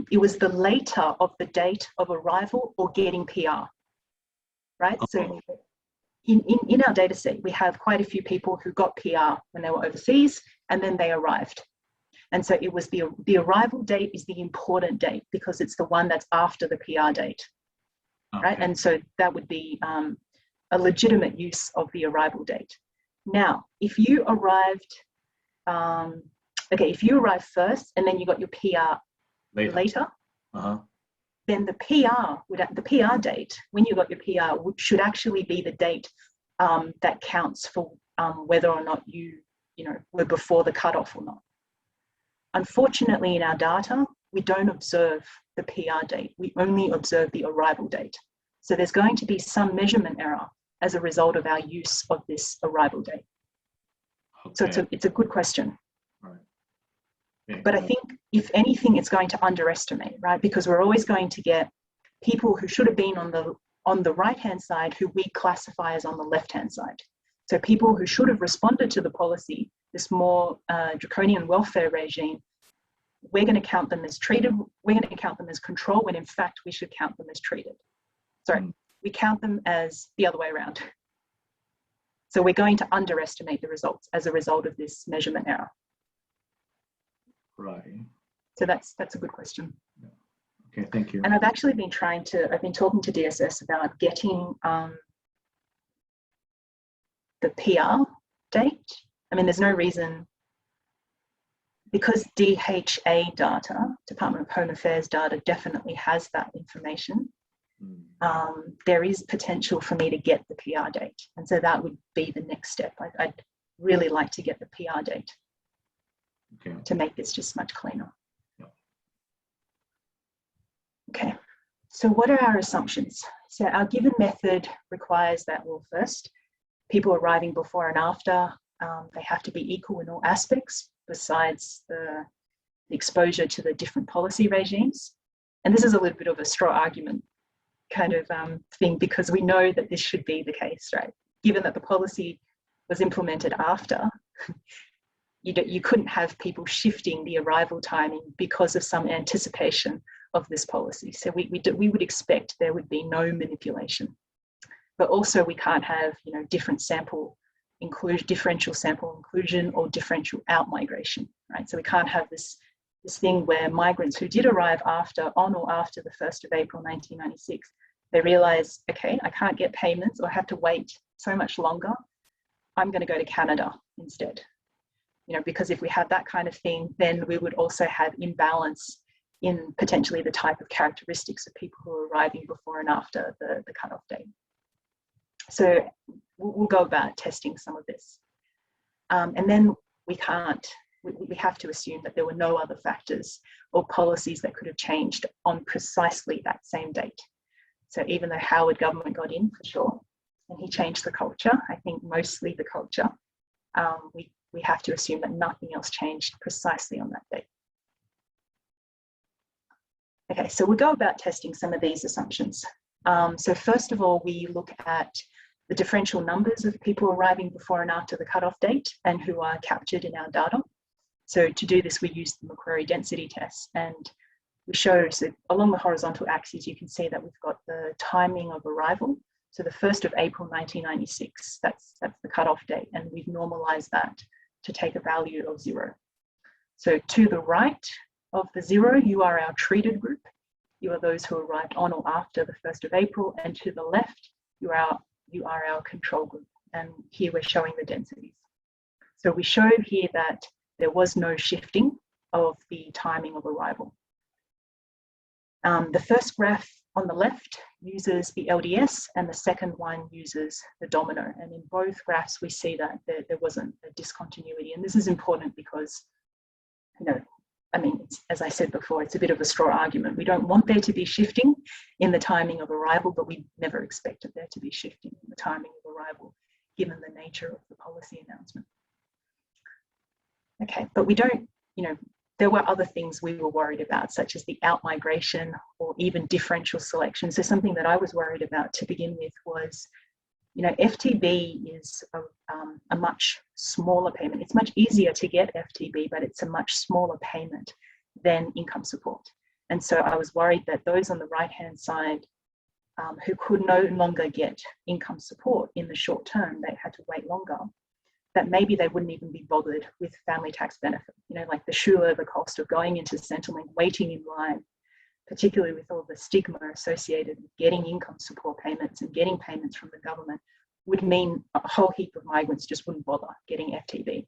it was the later of the date of arrival or getting PR, right? So in our data set, we have quite a few people who got PR when they were overseas and then they arrived. And so it was the arrival date is the important date because it's the one that's after the PR date, right? And so that would be a legitimate use of the arrival date. Now, if you arrived, if you arrived first and then you got your PR later, then the PR date, when you got your PR, should actually be the date that counts for whether or not you were before the cutoff or not. Unfortunately, in our data, we don't observe the PR date. We only observe the arrival date. So there's going to be some measurement error as a result of our use of this arrival date. So it's a good question. Right. Yeah. But I think, if anything, it's going to underestimate, right? Because we're always going to get people who should have been on the right-hand side who we classify as on the left-hand side. So people who should have responded to the policy, this more draconian welfare regime, we're going to count them as treated, we're going to count them as control, when in fact we should count them as treated. Sorry, we count them as the other way around. So we're going to underestimate the results as a result of this measurement error. Right. So that's a good question. Yeah. Okay, thank you. And I've actually been talking to DSS about getting the PR date. I mean, there's no reason, because DHA data, Department of Home Affairs data, definitely has that information. There is potential for me to get the PR date. And so that would be the next step. I'd really like to get the PR date to make this just much cleaner. Okay, so what are our assumptions? So our given method requires that, well, first, people arriving before and after, they have to be equal in all aspects besides the exposure to the different policy regimes. And this is a little bit of a straw argument kind of thing, because we know that this should be the case, right? Given that the policy was implemented after, you couldn't have people shifting the arrival timing because of some anticipation of this policy. So we would expect there would be no manipulation. But also we can't have different sample inclusion, differential sample inclusion, or differential out migration, right? So we can't have this thing where migrants who did arrive on or after the 1st of April 1996, they realize, okay, I can't get payments or I have to wait so much longer, I'm going to go to Canada instead. because if we had that kind of thing, then we would also have imbalance in potentially the type of characteristics of people who are arriving before and after the cutoff date. So we'll go about testing some of this. And then we have to assume that there were no other factors or policies that could have changed on precisely that same date. So even though Howard government got in for sure, and he changed the culture, I think mostly the culture, we have to assume that nothing else changed precisely on that date. Okay, so we'll go about testing some of these assumptions. So first of all, we look at the differential numbers of people arriving before and after the cutoff date and who are captured in our data. So to do this, we use the Macquarie density test, and we show, so along the horizontal axis, you can see that we've got the timing of arrival. So the 1st of April 1996, that's the cutoff date, and we've normalized that to take a value of 0. So to the right of the 0, you are our treated group. You are those who arrived on or after the 1st of April, and to the left, you are our control group. And here we're showing the densities. So we showed here that there was no shifting of the timing of arrival. The first graph on the left uses the LDS, and the second one uses the domino. And in both graphs, we see that there wasn't a discontinuity. And this is important because, I mean, as I said before, it's a bit of a straw argument. We don't want there to be shifting in the timing of arrival, but we never expected there to be shifting in the timing of arrival, given the nature of the policy announcement. Okay, but we don't, there were other things we were worried about, such as the out-migration or even differential selection. So something that I was worried about to begin with was, FTB is a much smaller payment. It's much easier to get FTB, but it's a much smaller payment than income support. And so I was worried that those on the right-hand side who could no longer get income support in the short term, they had to wait longer, that maybe they wouldn't even be bothered with family tax benefit, like the shoe-over cost of going into Centrelink, waiting in line, particularly with all the stigma associated with getting income support payments and getting payments from the government, would mean a whole heap of migrants just wouldn't bother getting FTB.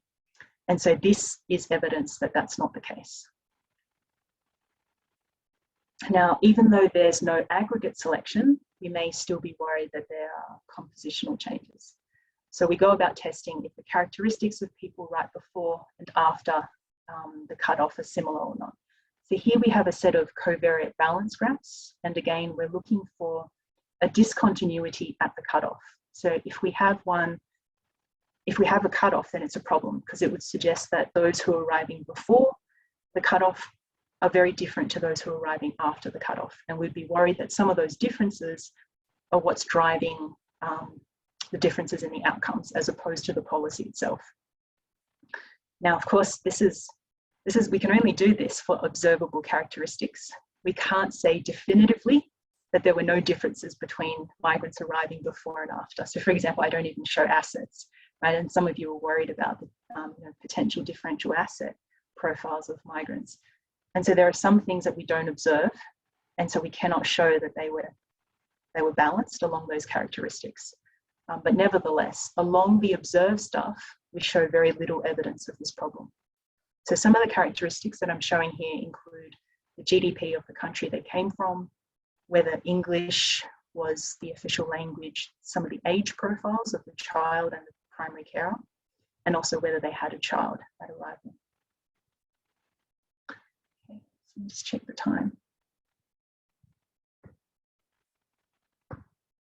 And so this is evidence that that's not the case. Now, even though there's no aggregate selection, we may still be worried that there are compositional changes. So we go about testing if the characteristics of people right before and after the cutoff are similar or not. So here we have a set of covariate balance graphs. And again, we're looking for a discontinuity at the cutoff. So if we have a cutoff, then it's a problem, because it would suggest that those who are arriving before the cutoff are very different to those who are arriving after the cutoff. And we'd be worried that some of those differences are what's driving the differences in the outcomes as opposed to the policy itself. Now, of course, we can only do this for observable characteristics. We can't say definitively that there were no differences between migrants arriving before and after. So for example, I don't even show assets, right? And some of you are worried about the potential differential asset profiles of migrants. And so there are some things that we don't observe. And so we cannot show that they were balanced along those characteristics. But nevertheless, along the observed stuff, we show very little evidence of this problem. So some of the characteristics that I'm showing here include the GDP of the country they came from, whether English was the official language, some of the age profiles of the child and the primary carer, and also whether they had a child at arrival. Okay, so let's check the time.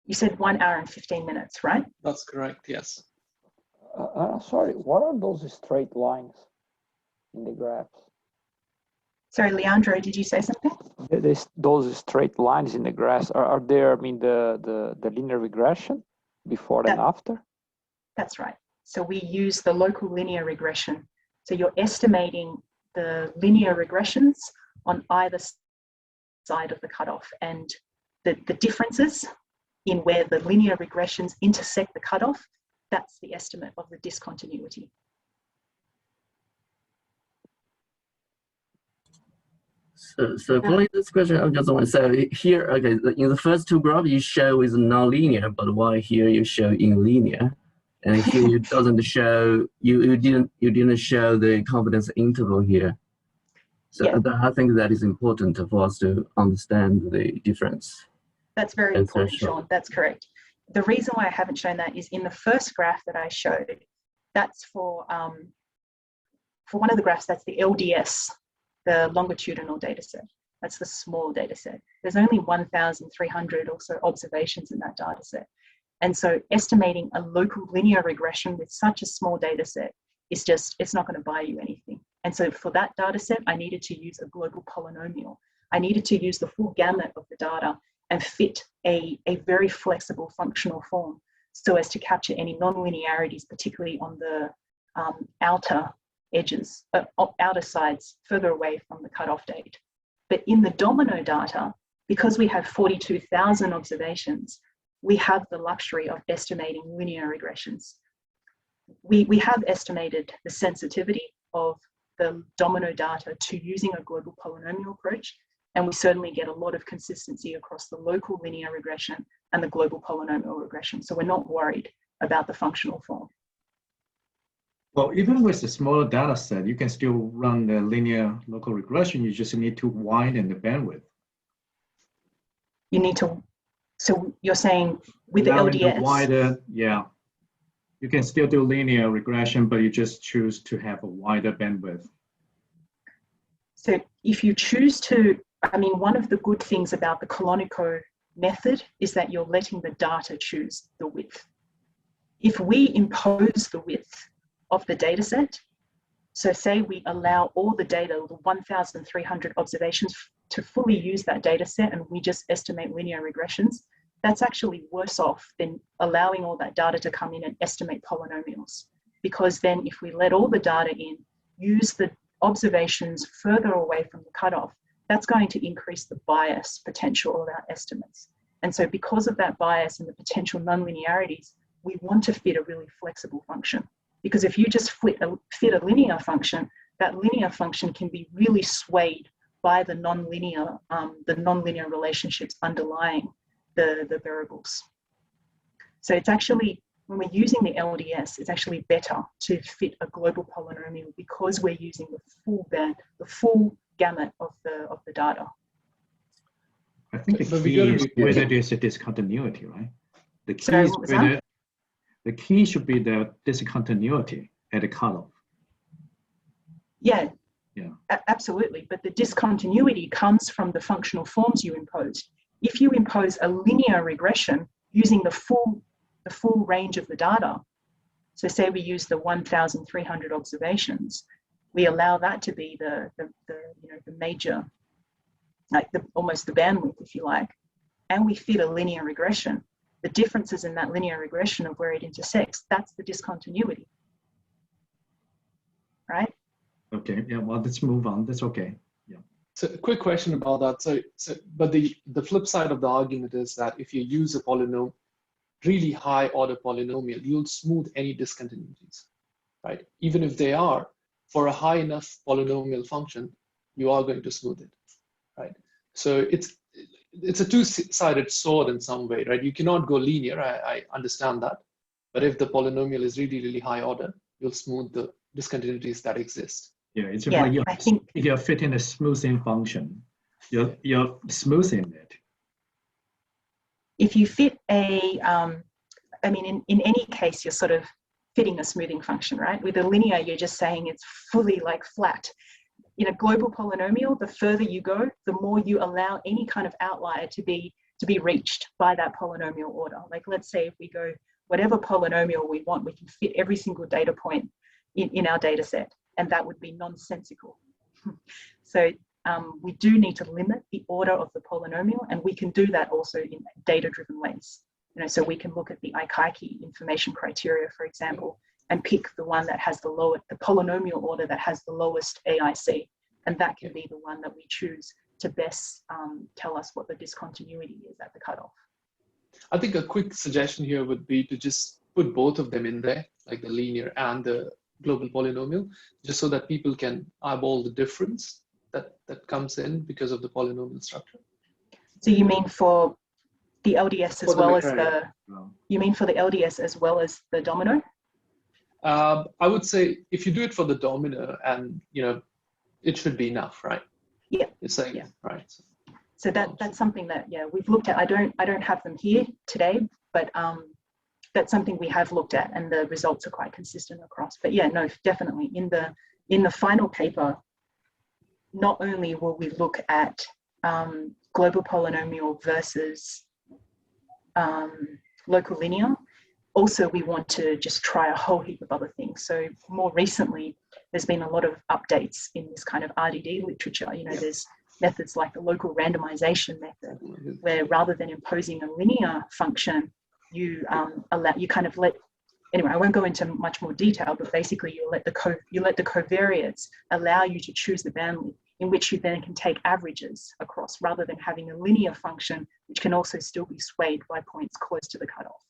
You said 1 hour and 15 minutes, right? That's correct, yes. Sorry, what are those straight lines in the graphs? Sorry, Leandro, did you say something? Those straight lines in the graphs, are there, the linear regression before and after? That's right. So we use the local linear regression. So you're estimating the linear regressions on either side of the cutoff, and the differences in where the linear regressions intersect the cutoff, that's the estimate of the discontinuity. So following this question, I just want to say here, okay, in the first two graphs you show is non-linear, but why here you show in linear? And here it doesn't show, you didn't show the confidence interval here. So I think that is important for us to understand the difference. That's very important, Sean. That's correct. The reason why I haven't shown that is in the first graph that I showed, that's for one of the graphs, that's the LDS, the longitudinal data set. That's the small data set. There's only 1,300 or so observations in that data set. And so estimating a local linear regression with such a small data set is just, it's not going to buy you anything. And so for that data set, I needed to use a global polynomial. I needed to use the full gamut of the data and fit a very flexible functional form so as to capture any non-linearities, particularly on the outer edges, outer sides, further away from the cutoff date. But in the domino data, because we have 42,000 observations, we have the luxury of estimating linear regressions. We have estimated the sensitivity of the domino data to using a global polynomial approach, and we certainly get a lot of consistency across the local linear regression and the global polynomial regression. So we're not worried about the functional form. Well, even with the smaller data set, you can still run the linear local regression. You just need to widen the bandwidth. You need to, so you're saying with the LDS? The wider, yeah. You can still do linear regression, but you just choose to have a wider bandwidth. So if you choose to, I mean, one of the good things about the Colonico method is that you're letting the data choose the width. If we impose the width of the data set, so say we allow all the data, the 1,300 observations, to fully use that data set and we just estimate linear regressions, that's actually worse off than allowing all that data to come in and estimate polynomials. Because then if we let all the data in, use the observations further away from the cutoff, that's going to increase the bias potential of our estimates. And so because of that bias and the potential nonlinearities, we want to fit a really flexible function. Because if you just fit a linear function, that linear function can be really swayed by the nonlinear relationships underlying the variables. So it's actually, when we're using the LDS, it's actually better to fit a global polynomial because we're using the full band, the full gamut of the data. I think the key is whether there's a discontinuity, right? The key Sorry, is whether the key should be the discontinuity at the cutoff. Yeah, yeah, absolutely. But the discontinuity comes from the functional forms you imposed. If you impose a linear regression using the full range of the data, so say we use the 1,300 observations, we allow that to be the major, like almost the bandwidth, if you like, and we fit a linear regression. The differences in that linear regression of where it intersects, that's the discontinuity, right? Okay, yeah, well, let's move on. That's okay. Yeah. So a quick question about that. But the flip side of the argument is that if you use a polynomial, really high order polynomial, you'll smooth any discontinuities, right? Even if they are, for a high enough polynomial function, you are going to smooth it, right? So it's a two-sided sword in some way, right? You cannot go linear, I understand that. But if the polynomial is really, really high order, you'll smooth the discontinuities that exist. Yeah, it's like you're fitting a smoothing function. You're smoothing it. If you fit I mean, in any case, you're sort of fitting a smoothing function, right? With a linear, you're just saying it's fully like flat. In a global polynomial, the further you go, the more you allow any kind of outlier to be reached by that polynomial order. Like let's say if we go whatever polynomial we want, we can fit every single data point in our data set, and that would be nonsensical. So we do need to limit the order of the polynomial, and we can do that also in data-driven ways. So we can look at the Ikaike information criteria, for example, and pick the one that has the polynomial order that has the lowest AIC, and that can be the one that we choose to best tell us what the discontinuity is at the cutoff. I think a quick suggestion here would be to just put both of them in there, like the linear and the global polynomial, just so that people can eyeball the difference that comes in because of the polynomial structure. So you mean for the LDS as well as the, you mean for the LDS as well as the domino? I would say if you do it for the domino, and it should be enough, right? Yeah. It's like, yeah. Right. So that's something that we've looked at. I don't have them here today, but that's something we have looked at, and the results are quite consistent across. But yeah, no, definitely in the final paper, not only will we look at global polynomial versus local linear, also we want to just try a whole heap of other things. So more recently, there's been a lot of updates in this kind of RDD literature. There's methods like the local randomization method, where rather than imposing a linear function, you anyway, I won't go into much more detail, but basically you let the covariates allow you to choose the bandwidth in which you then can take averages across, rather than having a linear function, which can also still be swayed by points close to the cutoff.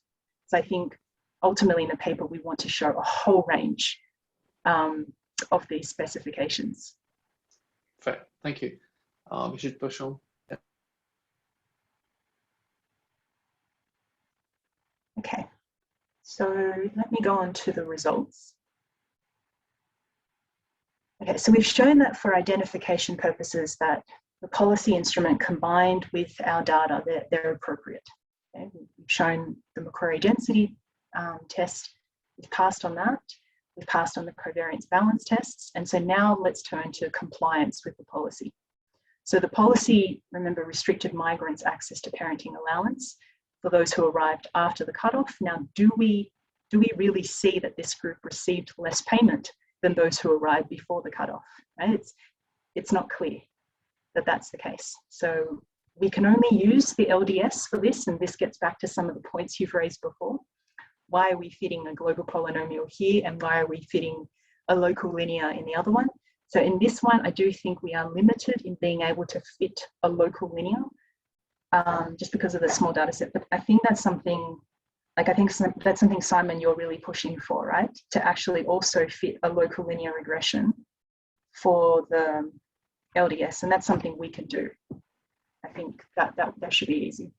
So I think ultimately in the paper, we want to show a whole range of these specifications. Fair, thank you. We should push on. Yeah. Okay, so let me go on to the results. Okay, so we've shown that for identification purposes that the policy instrument combined with our data, they're appropriate. Okay? We've shown the Macquarie density test, we've passed on that, we've passed on the covariance balance tests, and so now let's turn to compliance with the policy. So the policy, remember, restricted migrants' access to parenting allowance for those who arrived after the cutoff. Now, do we really see that this group received less payment than those who arrived before the cutoff? Right? It's not clear that that's the case. So we can only use the LDS for this, and this gets back to some of the points you've raised before. Why are we fitting a global polynomial here, and why are we fitting a local linear in the other one? So in this one, I do think we are limited in being able to fit a local linear, just because of the small data set. But I think that's something, that's something, Simon, you're really pushing for, right? To actually also fit a local linear regression for the LDS, and that's something we can do. I think that should be easy.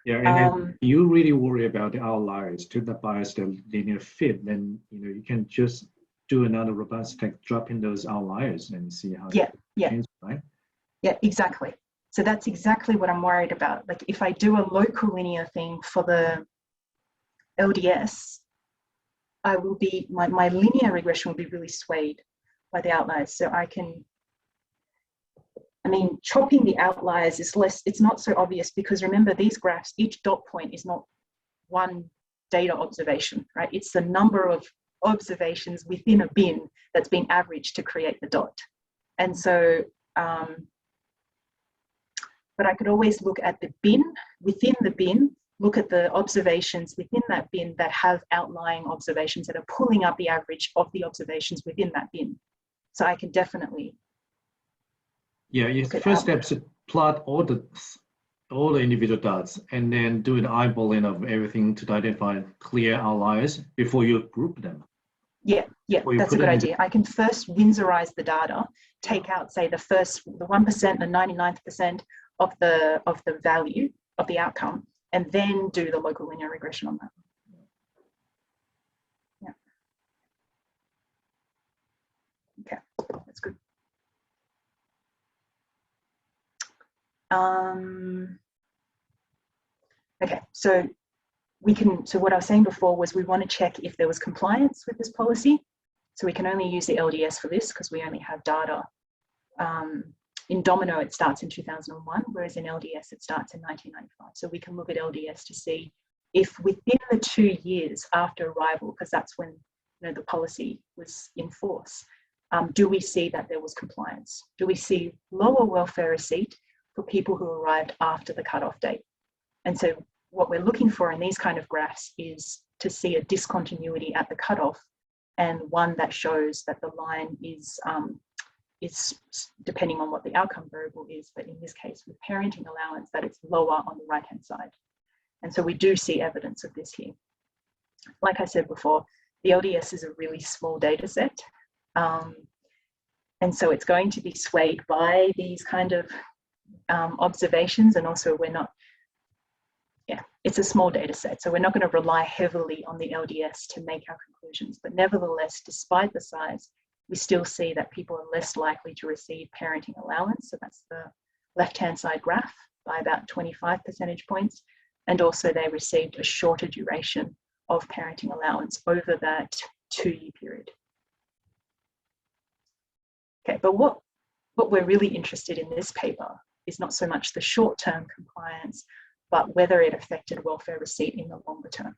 Yeah, and if you really worry about the outliers to the biased linear fit, then you can just do another robust tech, drop in those outliers and see how it changes, right? Yeah, exactly. So that's exactly what I'm worried about. Like if I do a local linear thing for the LDS, I will be, my linear regression will be really swayed by the outliers. So chopping the outliers is less, it's not so obvious, because remember, these graphs, each dot point is not one data observation, right? It's the number of observations within a bin that's been averaged to create the dot. And so, but I could always look at the bin, within the bin, look at the observations within that bin that have outlying observations that are pulling up the average of the observations within that bin. So I can definitely. Yeah, your first step is to plot all the individual dots, and then do an eyeballing of everything to identify clear outliers before you group them. Yeah, that's a good idea. I can first Winsorize the data, take out, say, the 1%, the 99% of the value of the outcome, and then do the local linear regression on that. Yeah. Okay, that's good. Okay, so what I was saying before was we want to check if there was compliance with this policy. So we can only use the LDS for this because we only have data. In Domino, it starts in 2001, whereas in LDS, it starts in 1995. So we can look at LDS to see if within the 2 years after arrival, because that's when the policy was in force, do we see that there was compliance? Do we see lower welfare receipt for people who arrived after the cutoff date? And so what we're looking for in these kind of graphs is to see a discontinuity at the cutoff, and one that shows that the line is depending on what the outcome variable is, but in this case with parenting allowance, that it's lower on the right-hand side. And so we do see evidence of this here. Like I said before, the LDS is a really small data set. And so it's going to be swayed by these kind of observations, and also we're not, yeah, it's a small data set, so we're not going to rely heavily on the LDS to make our conclusions. But nevertheless, despite the size, we still see that people are less likely to receive parenting allowance. So that's the left-hand side graph, by about 25 percentage points. And also they received a shorter duration of parenting allowance over that 2-year period. Okay, but what we're really interested in this paper is not so much the short-term compliance, but whether it affected welfare receipt in the longer term.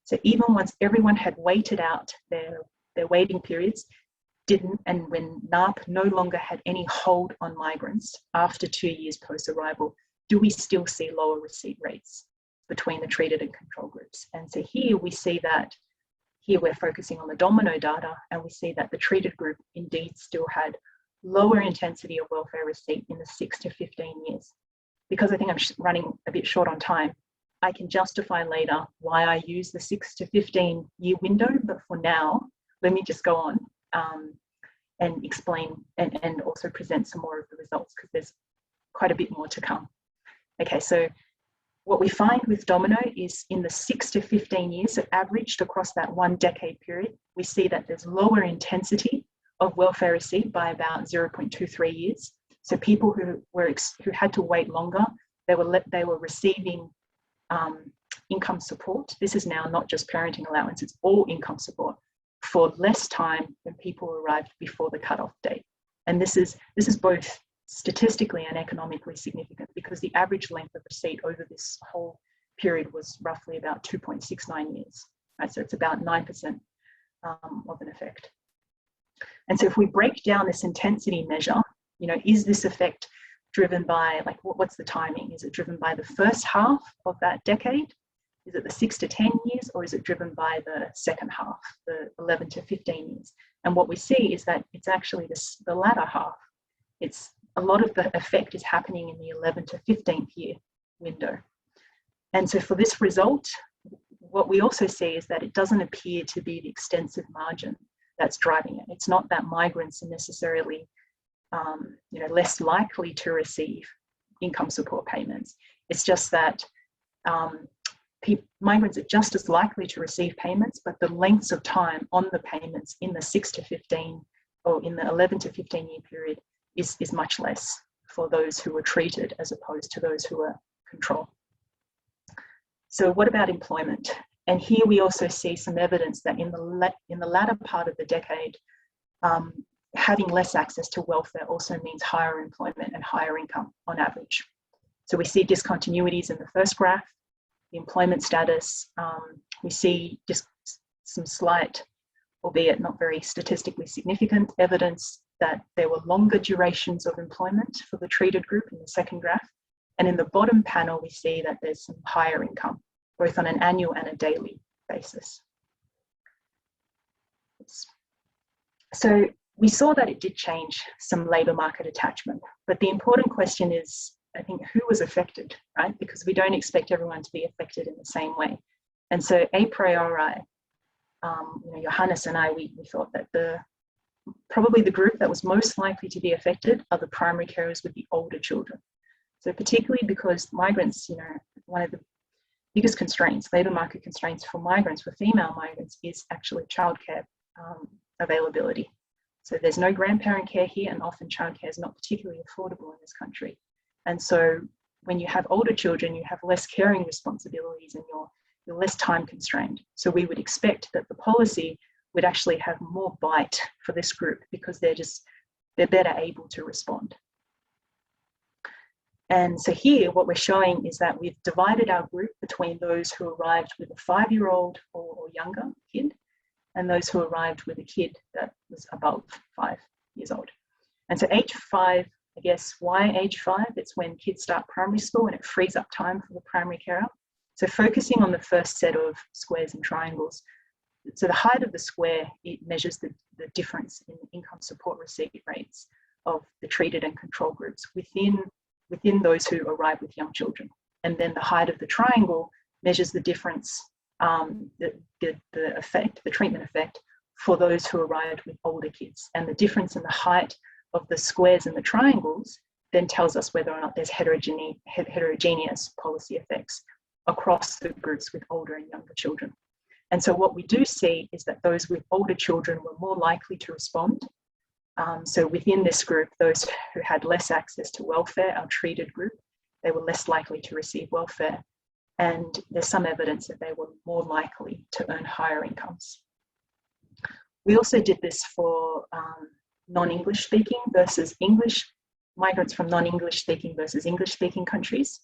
So even once everyone had waited out their waiting periods, and when NARP no longer had any hold on migrants after 2 years post-arrival, do we still see lower receipt rates between the treated and control groups? And so here we see that, here we're focusing on the domino data, and we see that the treated group indeed still had lower intensity of welfare receipt in the 6 to 15 years. Because I think I'm running a bit short on time, I can justify later why I use the 6 to 15 year window, but for now, let me just go on and explain and also present some more of the results, because there's quite a bit more to come. Okay, so what we find with domino is in the 6 to 15 years, so averaged across that 1 decade period, we see that there's lower intensity of welfare receipt by about 0.23 years. So people who had to wait longer, they were receiving income support. This is now not just parenting allowance, it's all income support for less time than people arrived before the cutoff date. And this is both statistically and economically significant, because the average length of receipt over this whole period was roughly about 2.69 years. Right? So it's about 9% of an effect. And so if we break down this intensity measure, you know, is this effect driven by, like, what's the timing? Is it driven by the first half of that decade? Is it the 6 to 10 years, or is it driven by the second half, the 11 to 15 years? And what we see is that it's actually the latter half. It's a lot of the effect is happening in the 11 to 15th year window. And so for this result, what we also see is that it doesn't appear to be the extensive margin that's driving it. It's not that migrants are necessarily you know, less likely to receive income support payments. It's just that migrants are just as likely to receive payments, but the lengths of time on the payments in the 6 to 15 or in the 11 to 15 year period is much less for those who were treated as opposed to those who were control. So what about employment? And here we also see some evidence that in the latter part of the decade, having less access to welfare also means higher employment and higher income on average. So we see discontinuities in the first graph, the employment status. We see just some slight, albeit not very statistically significant, evidence that there were longer durations of employment for the treated group in the second graph. And in the bottom panel, we see that there's some higher income, both on an annual and a daily basis. So we saw that it did change some labour market attachment, but the important question is, I think, who was affected, right? Because we don't expect everyone to be affected in the same way. And so a priori, you know, Johannes and I, we thought that probably the group that was most likely to be affected are the primary carers with the older children. So particularly because migrants, you know, one of the biggest constraints, labour market constraints for migrants, for female migrants, is actually childcare availability. So there's no grandparent care here, and often childcare is not particularly affordable in this country. And so when you have older children, you have less caring responsibilities and you're less time constrained. So we would expect that the policy would actually have more bite for this group because they're better able to respond. And so here, what we're showing is that we've divided our group between those who arrived with a 5-year-old or younger kid, and those who arrived with a kid that was above 5 years old. And so age 5, I guess, why age 5? It's when kids start primary school and it frees up time for the primary carer. So focusing on the first set of squares and triangles. So the height of the square, it measures the difference in income support receipt rates of the treated and control groups within those who arrive with young children. And then the height of the triangle measures the difference, the treatment effect for those who arrived with older kids. And the difference in the height of the squares and the triangles then tells us whether or not there's heterogeneous policy effects across the groups with older and younger children. And so what we do see is that those with older children were more likely to respond. So within this group, those who had less access to welfare, our treated group, they were less likely to receive welfare. And there's some evidence that they were more likely to earn higher incomes. We also did this for non-English speaking versus English, migrants from non-English speaking versus English speaking countries.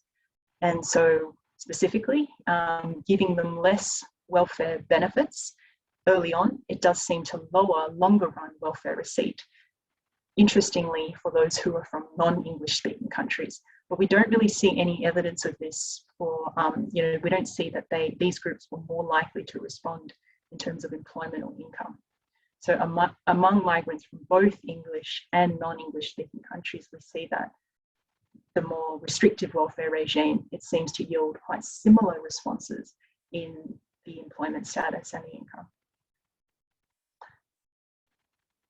And so specifically, giving them less welfare benefits early on, it does seem to lower longer run welfare receipt. Interestingly, for those who are from non-English speaking countries, but we don't really see any evidence of this for, we don't see that these groups were more likely to respond in terms of employment or income. So among migrants from both English and non-English speaking countries, we see that the more restrictive welfare regime, it seems to yield quite similar responses in the employment status and the income.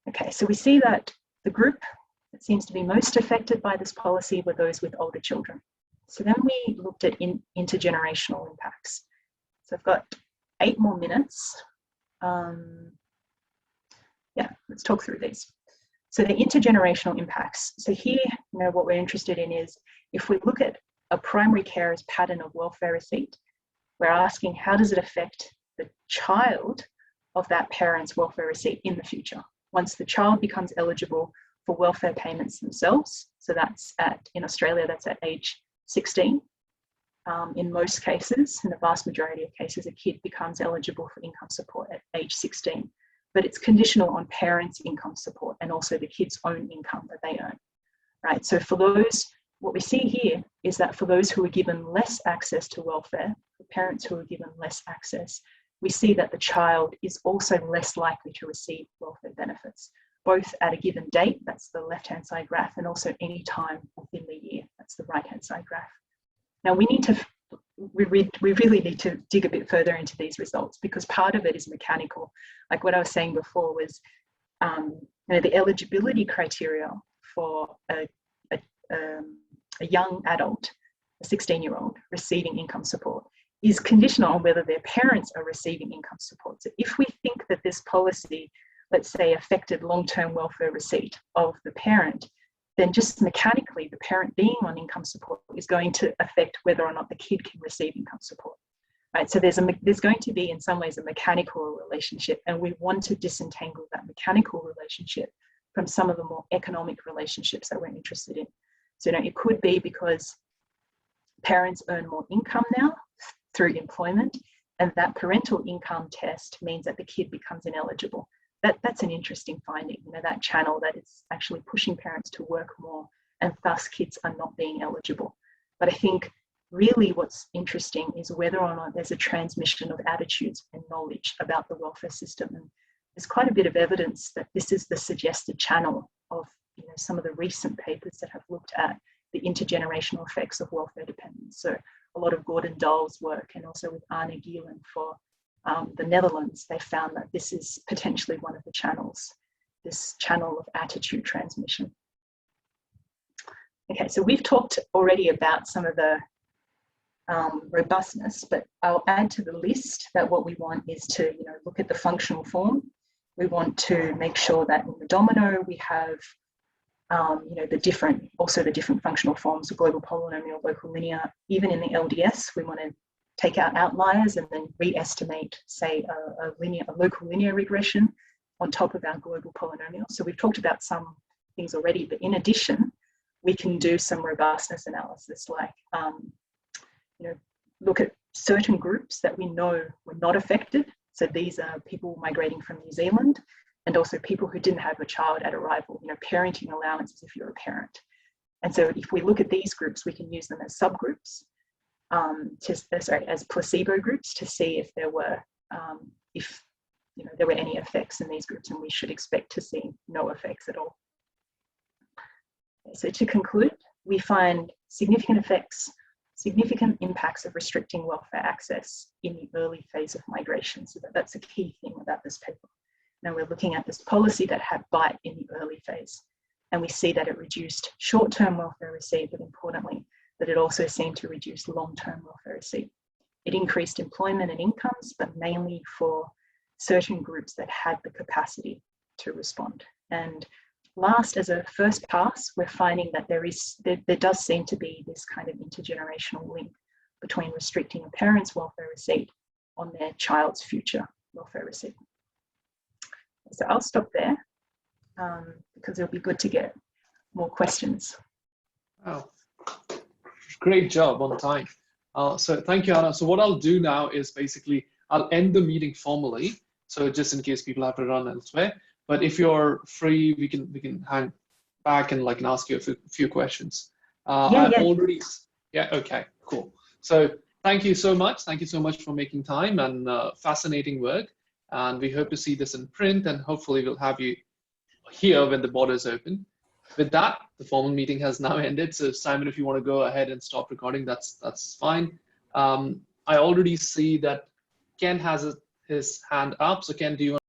Okay, so we see that the group that seems to be most affected by this policy were those with older children. So then we looked at intergenerational impacts. So I've got 8 more minutes. Yeah, let's talk through these. So the intergenerational impacts. So here, what we're interested in is if we look at a primary carer's pattern of welfare receipt, we're asking how does it affect the child of that parent's welfare receipt in the future, once the child becomes eligible for welfare payments themselves. So that's in Australia, that's at age 16. In most cases, in the vast majority of cases, a kid becomes eligible for income support at age 16. But it's conditional on parents' income support and also the kid's own income that they earn, right? So for those, what we see here is that for those who are given less access to welfare, for parents who are given less access, we see that the child is also less likely to receive welfare benefits, both at a given date, that's the left-hand side graph, and also any time within the year, that's the right-hand side graph. Now we really need to dig a bit further into these results because part of it is mechanical. Like what I was saying before was, the eligibility criteria for a young adult, a 16-year-old receiving income support is conditional on whether their parents are receiving income support. So if we think that this policy, let's say, affected long-term welfare receipt of the parent, then just mechanically the parent being on income support is going to affect whether or not the kid can receive income support, right? So there's going to be in some ways a mechanical relationship, and we want to disentangle that mechanical relationship from some of the more economic relationships that we're interested in. So it could be because parents earn more income now through employment, and that parental income test means that the kid becomes ineligible. That's an interesting finding, that channel that is actually pushing parents to work more and thus kids are not being eligible. But I think really what's interesting is whether or not there's a transmission of attitudes and knowledge about the welfare system. And there's quite a bit of evidence that this is the suggested channel of some of the recent papers that have looked at the intergenerational effects of welfare dependence. So a lot of Gordon Dahl's work and also with Arne Gielen for the Netherlands, they found that this is potentially one of the channels, this channel of attitude transmission. Okay, so we've talked already about some of the robustness, but I'll add to the list that what we want is to look at the functional form. We want to make sure that in the domino we have the different functional forms of global polynomial, local linear. Even in the LDS, we want to take out outliers and then re-estimate, say, a local linear regression on top of our global polynomial. So we've talked about some things already, but in addition, we can do some robustness analysis, like look at certain groups that we know were not affected. So these are people migrating from New Zealand and also people who didn't have a child at arrival, parenting allowances if you're a parent. And so if we look at these groups, we can use them as subgroups. As placebo groups to see if there were any effects in these groups, and we should expect to see no effects at all. So to conclude, we find significant impacts of restricting welfare access in the early phase of migration. So that's a key thing about this paper. Now we're looking at this policy that had bite in the early phase, and we see that it reduced short-term welfare receipt, but importantly, that it also seemed to reduce long-term welfare receipt. It increased employment and incomes, but mainly for certain groups that had the capacity to respond. And last, as a first pass, we're finding that there does seem to be this kind of intergenerational link between restricting a parent's welfare receipt on their child's future welfare receipt. So I'll stop there because it'll be good to get more questions. Oh, great job on time. So thank you, Anna. So what I'll do now is basically I'll end the meeting formally. So just in case people have to run elsewhere. But if you're free, we can hang back and ask you a few questions. Okay, cool. So thank you so much. Thank you so much for making time and fascinating work. And we hope to see this in print, and hopefully we'll have you here when the borders open. With that, the formal meeting has now ended. So Simon, if you want to go ahead and stop recording, that's fine. I already see that Ken has his hand up. So Ken, do you want